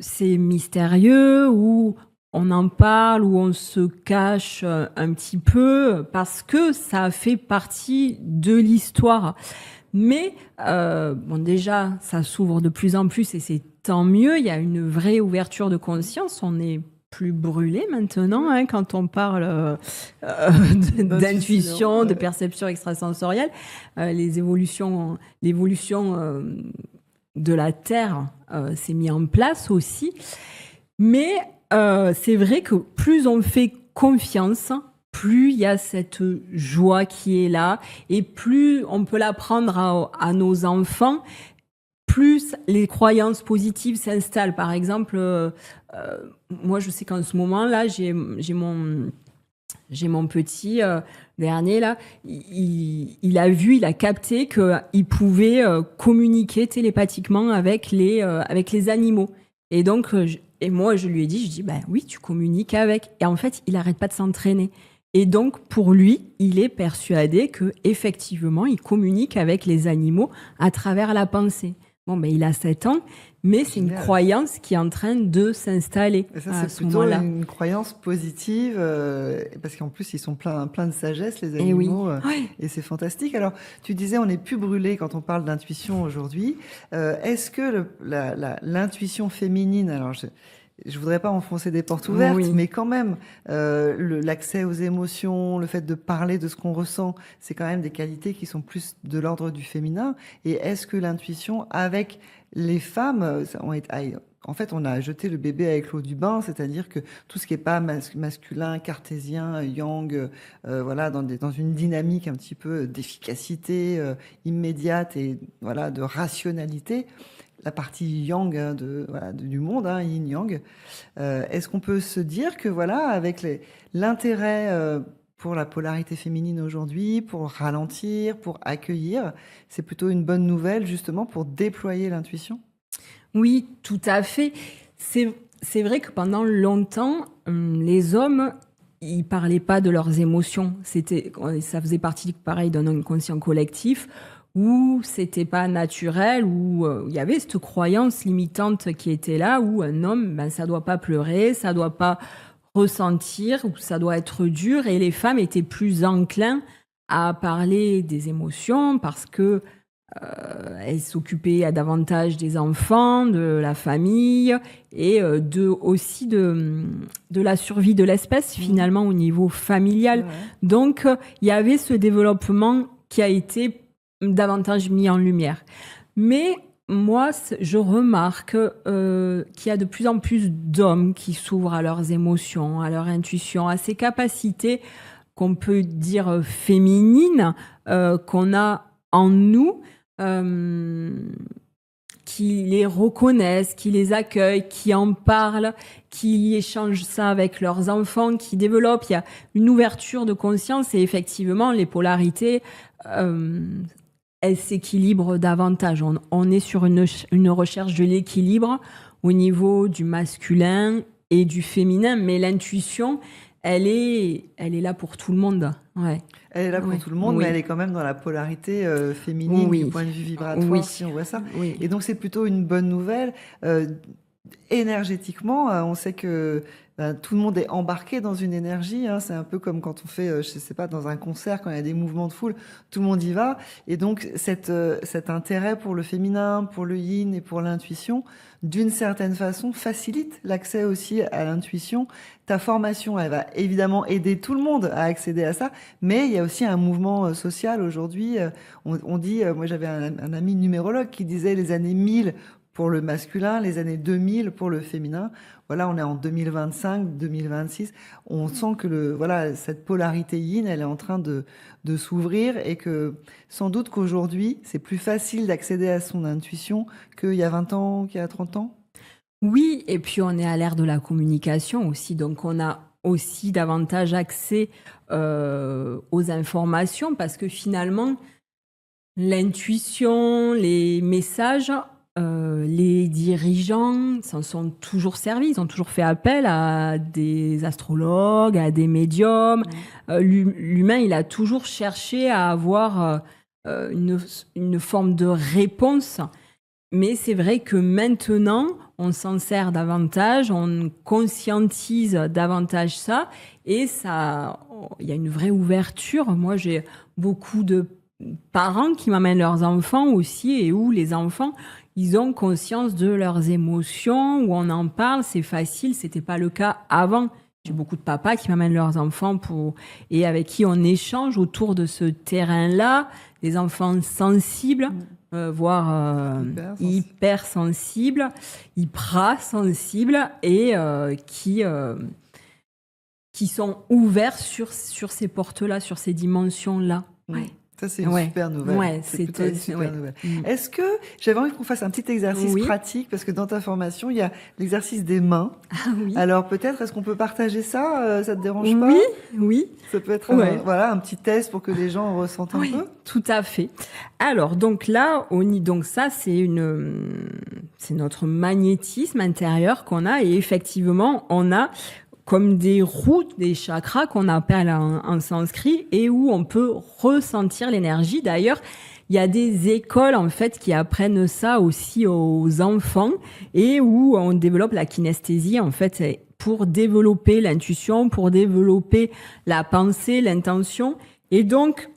c'est mystérieux, où on en parle, où on se cache un petit peu parce que ça fait partie de l'histoire. Mais bon, déjà, ça s'ouvre de plus en plus et c'est tant mieux. Il y a une vraie ouverture de conscience. On n'est plus brûlé maintenant quand on parle d'intuition, de perception extrasensorielle. L'évolution de la Terre s'est mise en place aussi. Mais c'est vrai que plus on fait confiance, plus il y a cette joie qui est là et plus on peut l'apprendre à nos enfants, plus les croyances positives s'installent. Par exemple, moi je sais qu'en ce moment-là, j'ai mon petit dernier là, il a capté qu'il pouvait communiquer télépathiquement avec les animaux. Et donc, et moi, je lui ai dit, ben oui, tu communiques avec. Et en fait, il n'arrête pas de s'entraîner. Et donc, pour lui, il est persuadé que effectivement, il communique avec les animaux à travers la pensée. Bon, ben il a 7 ans, mais c'est une croyance qui est en train de s'installer. Et ça, à c'est ce plutôt moment-là. une croyance positive, parce qu'en plus, ils sont pleins de sagesse, les Et oui. animaux, Ouais. et c'est fantastique. Alors, tu disais, on n'est plus brûlé quand on parle d'intuition aujourd'hui. Est-ce que l'intuition féminine, alors je voudrais pas enfoncer des portes ouvertes, Oui. mais quand même, l'accès aux émotions, le fait de parler de ce qu'on ressent, c'est quand même des qualités qui sont plus de l'ordre du féminin. Et est-ce que l'intuition, avec les femmes, en fait, on a jeté le bébé avec l'eau du bain, c'est-à-dire que tout ce qui est pas masculin, cartésien, yang, voilà, dans une dynamique un petit peu d'efficacité immédiate et voilà de rationalité, la partie yang du monde, yin-yang. Est-ce qu'on peut se dire que voilà, avec l'intérêt pour la polarité féminine aujourd'hui, pour ralentir, pour accueillir, c'est plutôt une bonne nouvelle justement pour déployer l'intuition? Oui, tout à fait. C'est vrai que pendant longtemps, les hommes, ils parlaient pas de leurs émotions. Ça faisait partie, pareil, d'un inconscient collectif où c'était pas naturel, où il y avait cette croyance limitante qui était là, où un homme, ben, ça doit pas pleurer, ça doit pas ressentir, ou ça doit être dur, et les femmes étaient plus enclins à parler des émotions parce que elle s'occupait davantage des enfants, de la famille et aussi de la survie de l'espèce finalement au niveau familial. Ouais. Donc il y avait ce développement qui a été davantage mis en lumière. Mais moi, je remarque qu'il y a de plus en plus d'hommes qui s'ouvrent à leurs émotions, à leur intuition, à ces capacités qu'on peut dire féminines qu'on a en nous. Qui les reconnaissent, qui les accueillent, qui en parlent, qui échangent ça avec leurs enfants, qui développent. Il y a une ouverture de conscience et effectivement, les polarités, elles s'équilibrent davantage. On est sur une recherche de l'équilibre au niveau du masculin et du féminin, mais l'intuition, elle est là pour tout le monde. Ouais. Elle est là pour tout le monde, mais elle est quand même dans la polarité féminine du point de vue vibratoire, si on voit ça. Et donc, c'est plutôt une bonne nouvelle. Énergétiquement, on sait que tout le monde est embarqué dans une énergie. C'est un peu comme quand on fait, je sais pas, dans un concert, quand il y a des mouvements de foule, tout le monde y va. Et donc, cet intérêt pour le féminin, pour le yin et pour l'intuition, d'une certaine façon, facilite l'accès aussi à l'intuition. Ta formation, elle va évidemment aider tout le monde à accéder à ça, mais il y a aussi un mouvement social aujourd'hui. On dit, moi j'avais un ami numérologue qui disait les années 1000 pour le masculin, les années 2000 pour le féminin. Voilà, on est en 2025, 2026. On sent que cette polarité yin, elle est en train de s'ouvrir et que sans doute qu'aujourd'hui, c'est plus facile d'accéder à son intuition qu'il y a 20 ans, qu'il y a 30 ans. Oui, et puis on est à l'ère de la communication aussi, donc on a aussi davantage accès aux informations parce que finalement, l'intuition, les messages, les dirigeants s'en sont toujours servis, ils ont toujours fait appel à des astrologues, à des médiums. L'humain, il a toujours cherché à avoir une forme de réponse. Mais c'est vrai que maintenant, on s'en sert davantage, on conscientise davantage ça, et ça, il y a une vraie ouverture. Moi, j'ai beaucoup de parents qui m'amènent leurs enfants aussi, et où les enfants, ils ont conscience de leurs émotions, où on en parle, c'est facile, c'était pas le cas avant. J'ai beaucoup de papas qui m'amènent leurs enfants et avec qui on échange autour de ce terrain-là, des enfants sensibles, voire hypersensibles, hyprasensibles, et qui sont ouverts sur ces portes-là, sur ces dimensions-là. Ouais. Ça, c'est une super nouvelle. C'est plutôt une super nouvelle. Est-ce que j'avais envie qu'on fasse un petit exercice pratique, parce que dans ta formation, il y a l'exercice des mains. Ah, oui. Alors peut-être, est-ce qu'on peut partager ça? Ça te dérange pas? Oui. Ça peut être un petit test pour que les gens ressentent un peu. Tout à fait. Alors donc là, donc ça, c'est notre magnétisme intérieur qu'on a, et effectivement, on a comme des roues, des chakras qu'on appelle en sanskrit, et où on peut ressentir l'énergie. D'ailleurs, il y a des écoles en fait qui apprennent ça aussi aux enfants, et où on développe la kinesthésie en fait pour développer l'intuition, pour développer la pensée, l'intention. Et donc,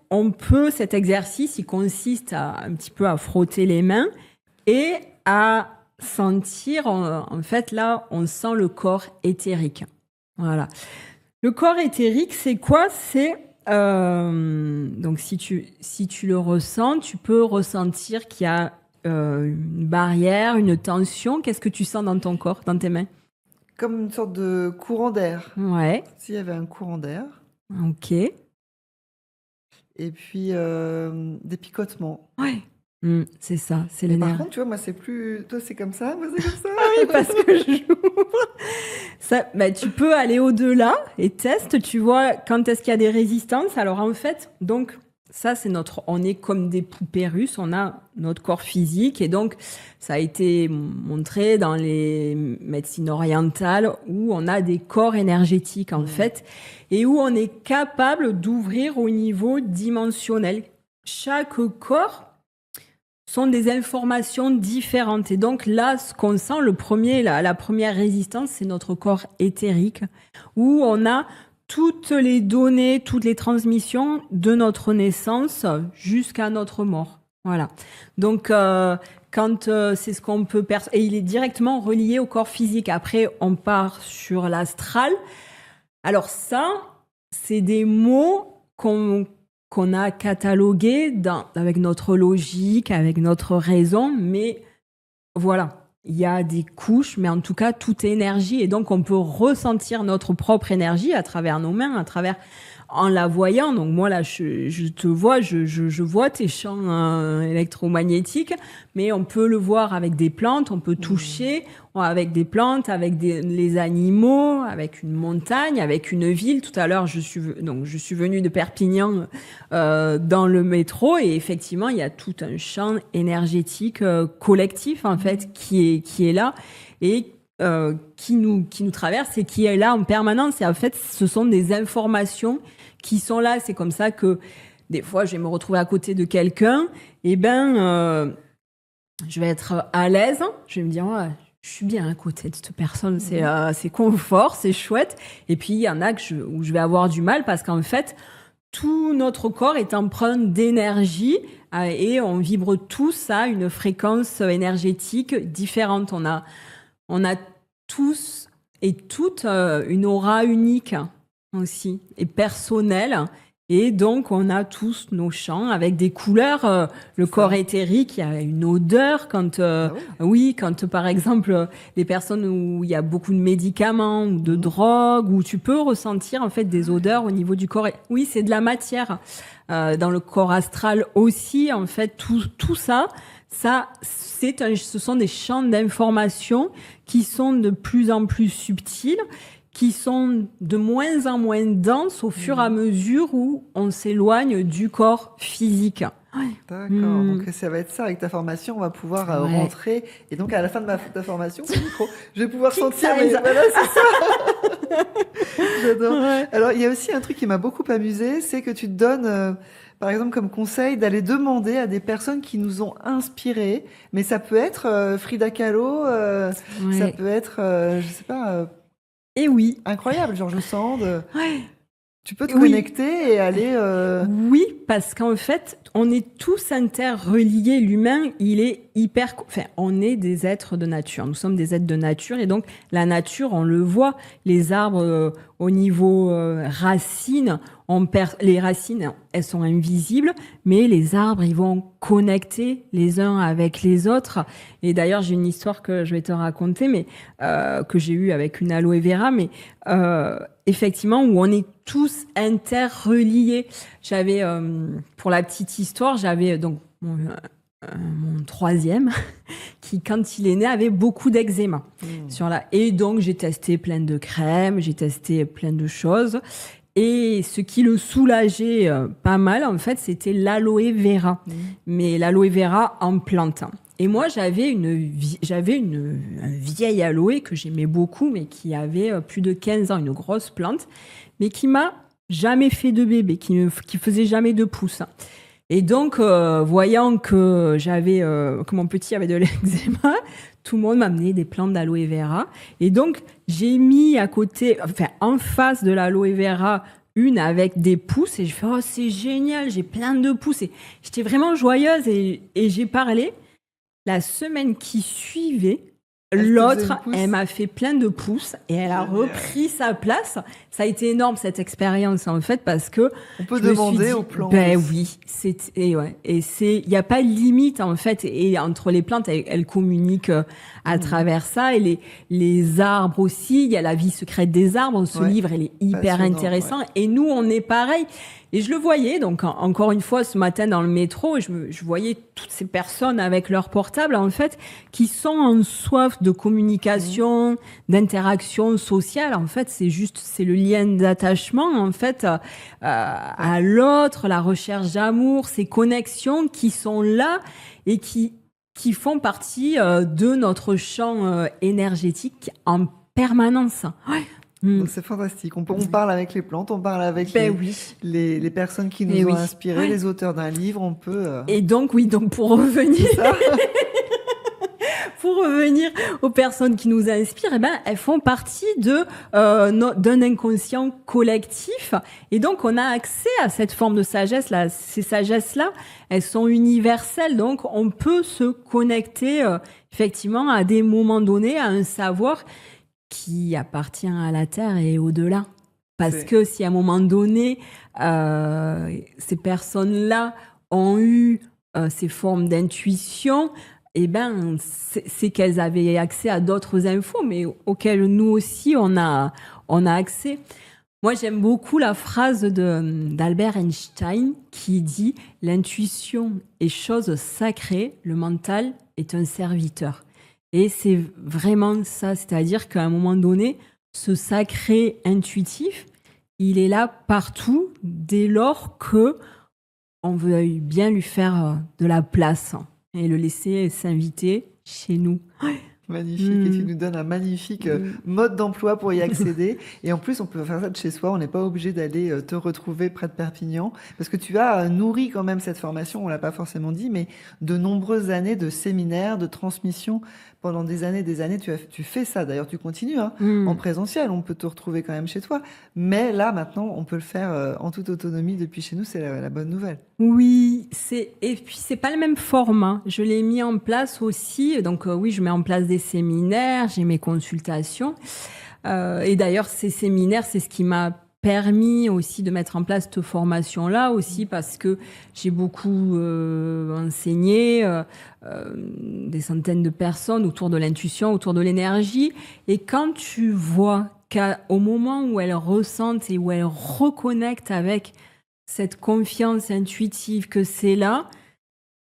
cet exercice, il consiste un petit peu à frotter les mains et à sentir, en fait, là, on sent le corps éthérique. Voilà. Le corps éthérique, c'est quoi? C'est donc si tu le ressens, tu peux ressentir qu'il y a une barrière, une tension. Qu'est-ce que tu sens dans ton corps, dans tes mains? Comme une sorte de courant d'air. Ouais. S'il y avait un courant d'air. Ok. Et puis des picotements. Ouais. C'est ça, c'est le nerf. Par contre, tu vois, moi, c'est plus... Toi, c'est comme ça, moi, c'est comme ça. Ah oui, parce que j'ouvre. Ça, tu peux aller au-delà et teste, tu vois, quand est-ce qu'il y a des résistances. Alors, en fait, donc, ça, on est comme des poupées russes, on a notre corps physique, et donc, ça a été montré dans les médecines orientales, où on a des corps énergétiques, en fait, et où on est capable d'ouvrir au niveau dimensionnel. Chaque corps sont des informations différentes. Et donc là, ce qu'on sent, la première résistance, c'est notre corps éthérique, où on a toutes les données, toutes les transmissions de notre naissance jusqu'à notre mort. Voilà. Donc, c'est ce qu'on peut et il est directement relié au corps physique. Après, on part sur l'astral. Alors ça, c'est des mots qu'on a catalogué avec notre logique, avec notre raison, mais voilà, il y a des couches, mais en tout cas, tout est énergie, et donc on peut ressentir notre propre énergie à travers nos mains, en la voyant. Donc moi là, je te vois, je vois tes champs électromagnétiques, mais on peut le voir avec des plantes, on peut toucher avec des plantes, avec les animaux, avec une montagne, avec une ville. Tout à l'heure, je suis venue de Perpignan dans le métro, et effectivement, il y a tout un champ énergétique collectif en fait qui est là, et qui nous traverse et qui est là en permanence. Et en fait, ce sont des informations qui sont là. C'est comme ça que des fois, je vais me retrouver à côté de quelqu'un. Et je vais être à l'aise. Je vais me dire, ouais, je suis bien à côté de cette personne. C'est confort, c'est chouette. Et puis, il y en a où je vais avoir du mal parce qu'en fait, tout notre corps est empreint d'énergie et on vibre tous à une fréquence énergétique différente. On a tous et toutes une aura unique aussi et personnelle. Et donc, on a tous nos champs avec des couleurs. Le corps éthérique, il y a une odeur. Quand, quand par exemple, les personnes où il y a beaucoup de médicaments ou de drogues, où tu peux ressentir en fait des odeurs au niveau du corps. Oui, c'est de la matière. Dans le corps astral aussi, en fait, tout ça, ce sont des champs d'information qui sont de plus en plus subtils, qui sont de moins en moins denses au fur et à mesure où on s'éloigne du corps physique. Ouais. D'accord, donc ça va être ça, avec ta formation, on va pouvoir rentrer, et donc à la fin de ta formation, je vais pouvoir sentir, voilà, c'est ça. J'adore. Ouais. Alors, il y a aussi un truc qui m'a beaucoup amusé, c'est que tu te donnes, par exemple, comme conseil, d'aller demander à des personnes qui nous ont inspirés, mais ça peut être Frida Kahlo, ça peut être, je sais pas... Et oui. Incroyable, George Sand. Tu peux te connecter et aller... Oui, parce qu'en fait, on est tous interreliés. L'humain, il est on est des êtres de nature. Nous sommes des êtres de nature. Et donc, la nature, on le voit. Les arbres, au niveau racines, les racines, elles sont invisibles. Mais les arbres, ils vont connecter les uns avec les autres. Et d'ailleurs, j'ai une histoire que je vais te raconter, mais que j'ai eue avec une aloe vera. Mais effectivement, où on est tous interreliés. J'avais, pour la petite histoire, j'avais donc mon troisième qui, quand il est né, avait beaucoup d'eczéma. Et donc, j'ai testé plein de crèmes, j'ai testé plein de choses. Et ce qui le soulageait pas mal, en fait, c'était l'aloe vera. Mais l'aloe vera en plante. Et moi, j'avais une vieille aloe que j'aimais beaucoup, mais qui avait plus de 15 ans, une grosse plante, mais qui m'a jamais fait de bébé, qui faisait jamais de pouce. Et donc, voyant que que mon petit avait de l'eczéma, tout le monde m'a amené des plantes d'aloe vera. Et donc, j'ai mis en face de l'aloe vera, une avec des pousses. Et je fais, oh, c'est génial, j'ai plein de pousses. Et j'étais vraiment joyeuse et j'ai parlé. La semaine qui suivait, l'autre, elle m'a fait plein de pouces et elle a repris sa place. Ça a été énorme, cette expérience, en fait, parce que... On peut demander aux plantes. Oui, il n'y a pas de limite, en fait. Et entre les plantes, elles communiquent à travers ça. Et les arbres aussi, il y a la vie secrète des arbres. Ce livre, il est hyper intéressant. Ouais. Et nous, on est pareil. Et je le voyais, donc encore une fois, ce matin dans le métro, je voyais toutes ces personnes avec leur portable, en fait, qui sont en soif de communication, d'interaction sociale. En fait, c'est le lien d'attachement, en fait, à l'autre, la recherche d'amour, ces connexions qui sont là et qui font partie de notre champ énergétique en permanence. Ouais. Donc c'est fantastique. On parle avec les plantes, on parle avec les personnes qui nous ont inspirés, les auteurs d'un livre, on peut... Et donc, pour revenir... Pour revenir aux personnes qui nous inspirent, elles font partie d'un inconscient collectif. Et donc, on a accès à cette forme de sagesse. Ces sagesses-là, elles sont universelles. Donc, on peut se connecter effectivement à des moments donnés, à un savoir qui appartient à la Terre et au-delà. Parce que si à un moment donné, ces personnes-là ont eu ces formes d'intuition, c'est qu'elles avaient accès à d'autres infos, mais auxquelles nous aussi, on a accès. Moi, j'aime beaucoup la phrase d'Albert Einstein qui dit « L'intuition est chose sacrée, le mental est un serviteur ». Et c'est vraiment ça, c'est-à-dire qu'à un moment donné, ce sacré intuitif, il est là partout dès lors que on veut bien lui faire de la place et le laisser s'inviter chez nous. Magnifique. Et tu nous donnes un magnifique mode d'emploi pour y accéder. Et en plus, on peut faire ça de chez soi. On n'est pas obligé d'aller te retrouver près de Perpignan. Parce que tu as nourri quand même cette formation, on l'a pas forcément dit, mais de nombreuses années de séminaires, de transmission. Pendant des années, tu fais ça. D'ailleurs, tu continues en présentiel. On peut te retrouver quand même chez toi. Mais là, maintenant, on peut le faire en toute autonomie depuis chez nous. C'est la bonne nouvelle. Oui, et puis c'est pas le même format. Je l'ai mis en place aussi. Donc oui, je mets en place des séminaires, j'ai mes consultations. Et d'ailleurs, ces séminaires, c'est ce qui m'a permis aussi de mettre en place cette formation-là aussi parce que j'ai beaucoup enseigné des centaines de personnes autour de l'intuition, autour de l'énergie. Et quand tu vois qu'au moment où elles ressentent et où elles reconnectent avec cette confiance intuitive que c'est là,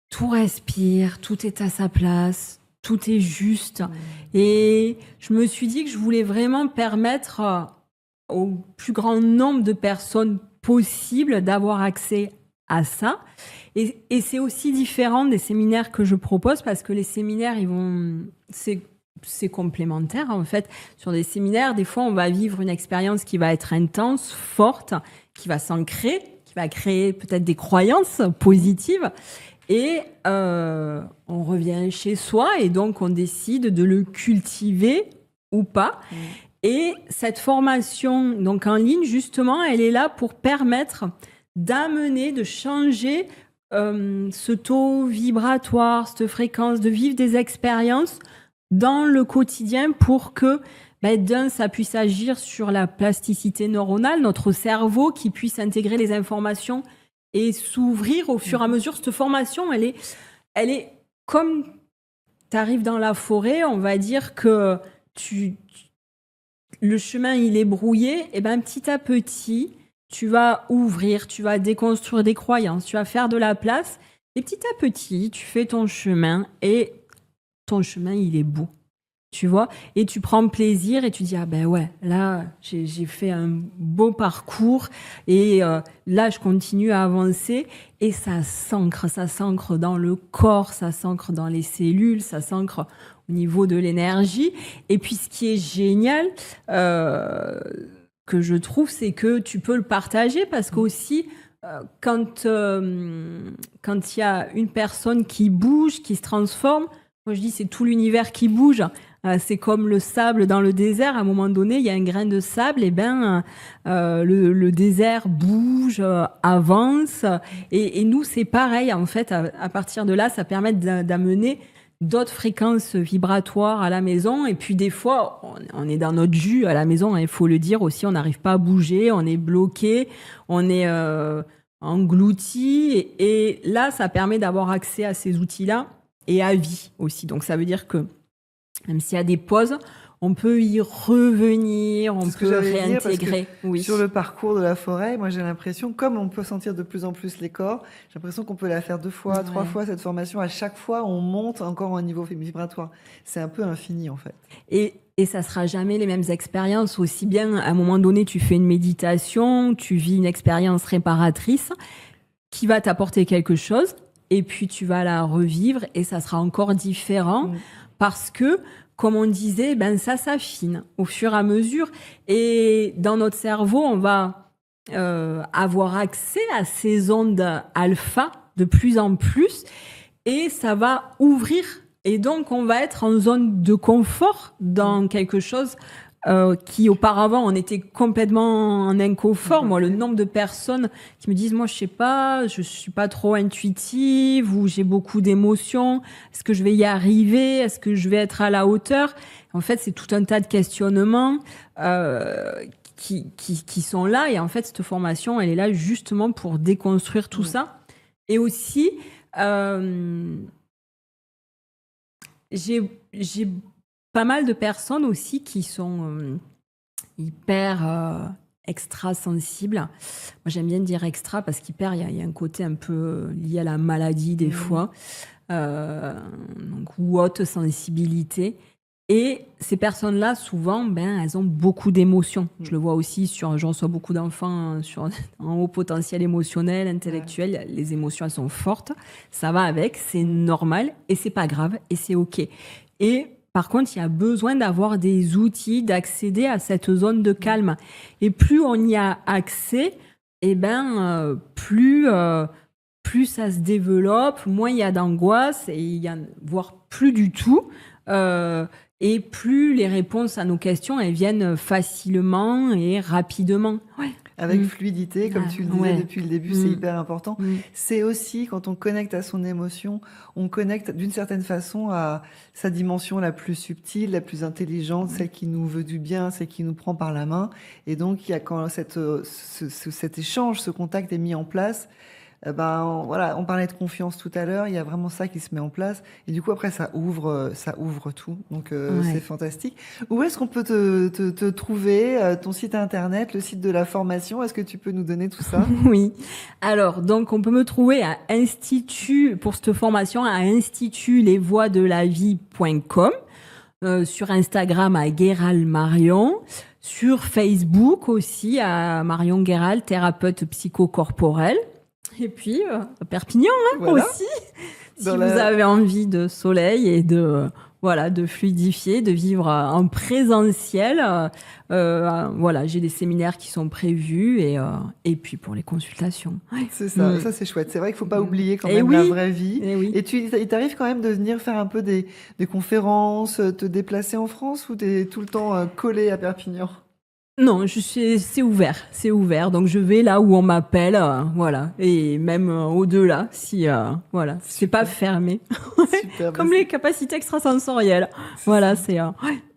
tout respire, tout est à sa place, tout est juste. Et je me suis dit que je voulais vraiment permettre au plus grand nombre de personnes possible d'avoir accès à ça. Et c'est aussi différent des séminaires que je propose parce que les séminaires, c'est complémentaire en fait. Sur des séminaires, des fois, on va vivre une expérience qui va être intense, forte, qui va s'ancrer, qui va créer peut-être des croyances positives. Et on revient chez soi et donc on décide de le cultiver ou pas. Et cette formation donc en ligne, justement, elle est là pour permettre d'amener, de changer ce taux vibratoire, cette fréquence, de vivre des expériences dans le quotidien pour que, ça puisse agir sur la plasticité neuronale, notre cerveau qui puisse intégrer les informations et s'ouvrir au fur et à mesure. Cette formation, elle est comme tu arrives dans la forêt, on va dire que le chemin, il est brouillé, et petit à petit, tu vas ouvrir, tu vas déconstruire des croyances, tu vas faire de la place, et petit à petit, tu fais ton chemin, et ton chemin, il est beau, tu vois, et tu prends plaisir, et tu dis, là, j'ai fait un beau parcours, et là, je continue à avancer, et ça s'ancre dans le corps, ça s'ancre dans les cellules, ça s'ancre au niveau de l'énergie. Et puis, ce qui est génial, que je trouve, c'est que tu peux le partager parce qu'aussi, quand il y a une personne qui bouge, qui se transforme, moi je dis c'est tout l'univers qui bouge. C'est comme le sable dans le désert. À un moment donné, il y a un grain de sable, et le désert bouge, avance. Et nous, c'est pareil. En fait, à partir de là, ça permet d'amener d'autres fréquences vibratoires à la maison. Et puis des fois, on est dans notre jus à la maison, il faut le dire aussi, on n'arrive pas à bouger, on est bloqué, on est englouti. Et là, ça permet d'avoir accès à ces outils-là et à vie aussi. Donc ça veut dire que même s'il y a des pauses, on peut y revenir, on peut réintégrer. Oui. Sur le parcours de la forêt, moi j'ai l'impression, comme on peut sentir de plus en plus les corps, j'ai l'impression qu'on peut la faire 2 fois, 3 fois cette formation. À chaque fois, on monte encore un niveau vibratoire. C'est un peu infini en fait. Et ça sera jamais les mêmes expériences. Aussi bien, à un moment donné, tu fais une méditation, tu vis une expérience réparatrice qui va t'apporter quelque chose, et puis tu vas la revivre et ça sera encore différent parce que, comme on disait, ça s'affine au fur et à mesure. Et dans notre cerveau, on va avoir accès à ces ondes alpha de plus en plus. Et ça va ouvrir. Et donc, on va être en zone de confort dans quelque chose qui, auparavant, on était complètement en inconfort. Moi, le nombre de personnes qui me disent, moi, je sais pas, je suis pas trop intuitive ou j'ai beaucoup d'émotions. Est-ce que je vais y arriver? Est-ce que je vais être à la hauteur? En fait, c'est tout un tas de questionnements qui sont là. Et en fait, cette formation, elle est là justement pour déconstruire tout ça. Et aussi, j'ai pas mal de personnes aussi qui sont hyper extra-sensibles. Moi, j'aime bien dire extra parce qu'hyper, il y a un côté un peu lié à la maladie des fois, donc, ou haute sensibilité. Et ces personnes-là, souvent, elles ont beaucoup d'émotions. Je le vois aussi je reçois beaucoup d'enfants en haut potentiel émotionnel, intellectuel. Les émotions, elles sont fortes. Ça va avec, c'est normal et c'est pas grave et c'est OK. Et Par contre, il y a besoin d'avoir des outils, d'accéder à cette zone de calme. Et plus on y a accès, plus ça se développe, moins il y a d'angoisse, et voire plus du tout. Et plus les réponses à nos questions, elles viennent facilement et rapidement. Ouais. Avec fluidité, comme tu le disais depuis le début, c'est hyper important. C'est aussi, quand on connecte à son émotion, on connecte d'une certaine façon à sa dimension la plus subtile, la plus intelligente, celle qui nous veut du bien, celle qui nous prend par la main. Et donc, il y a quand cet échange, ce contact est mis en place, on parlait de confiance tout à l'heure, il y a vraiment ça qui se met en place. Et du coup, après, ça ouvre tout. Donc, c'est fantastique. Où est-ce qu'on peut te trouver, ton site internet, le site de la formation? Est-ce que tu peux nous donner tout ça? Oui. Alors, donc, on peut me trouver à pour cette formation, à institutlesvoiesdelavie.com, sur Instagram à Guéral Marion, sur Facebook aussi à Marion Guéral, thérapeute psychocorporelle. Et puis, à Perpignan aussi, si vous avez envie de soleil et de fluidifier, de vivre en présentiel. J'ai des séminaires qui sont prévus et puis pour les consultations. Ouais. C'est ça, ça c'est chouette. C'est vrai qu'il ne faut pas oublier quand même la vraie vie. Et il t'arrive quand même de venir faire un peu des conférences, te déplacer en France, ou tu es tout le temps collé à Perpignan? Non, c'est ouvert. Donc je vais là où on m'appelle, et même au-delà, si c'est pas fermé. Super, comme les capacités extrasensorielles.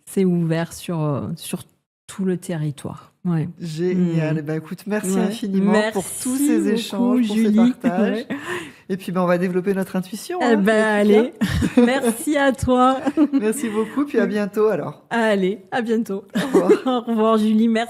C'est ouvert sur tout le territoire. Ouais. Génial. Écoute, merci infiniment pour tous ces échanges, pour Julie. ces partages. Et puis on va développer notre intuition. Allez, merci à toi. Merci beaucoup, puis à bientôt alors. Allez, à bientôt. Au revoir. Au revoir Julie, merci.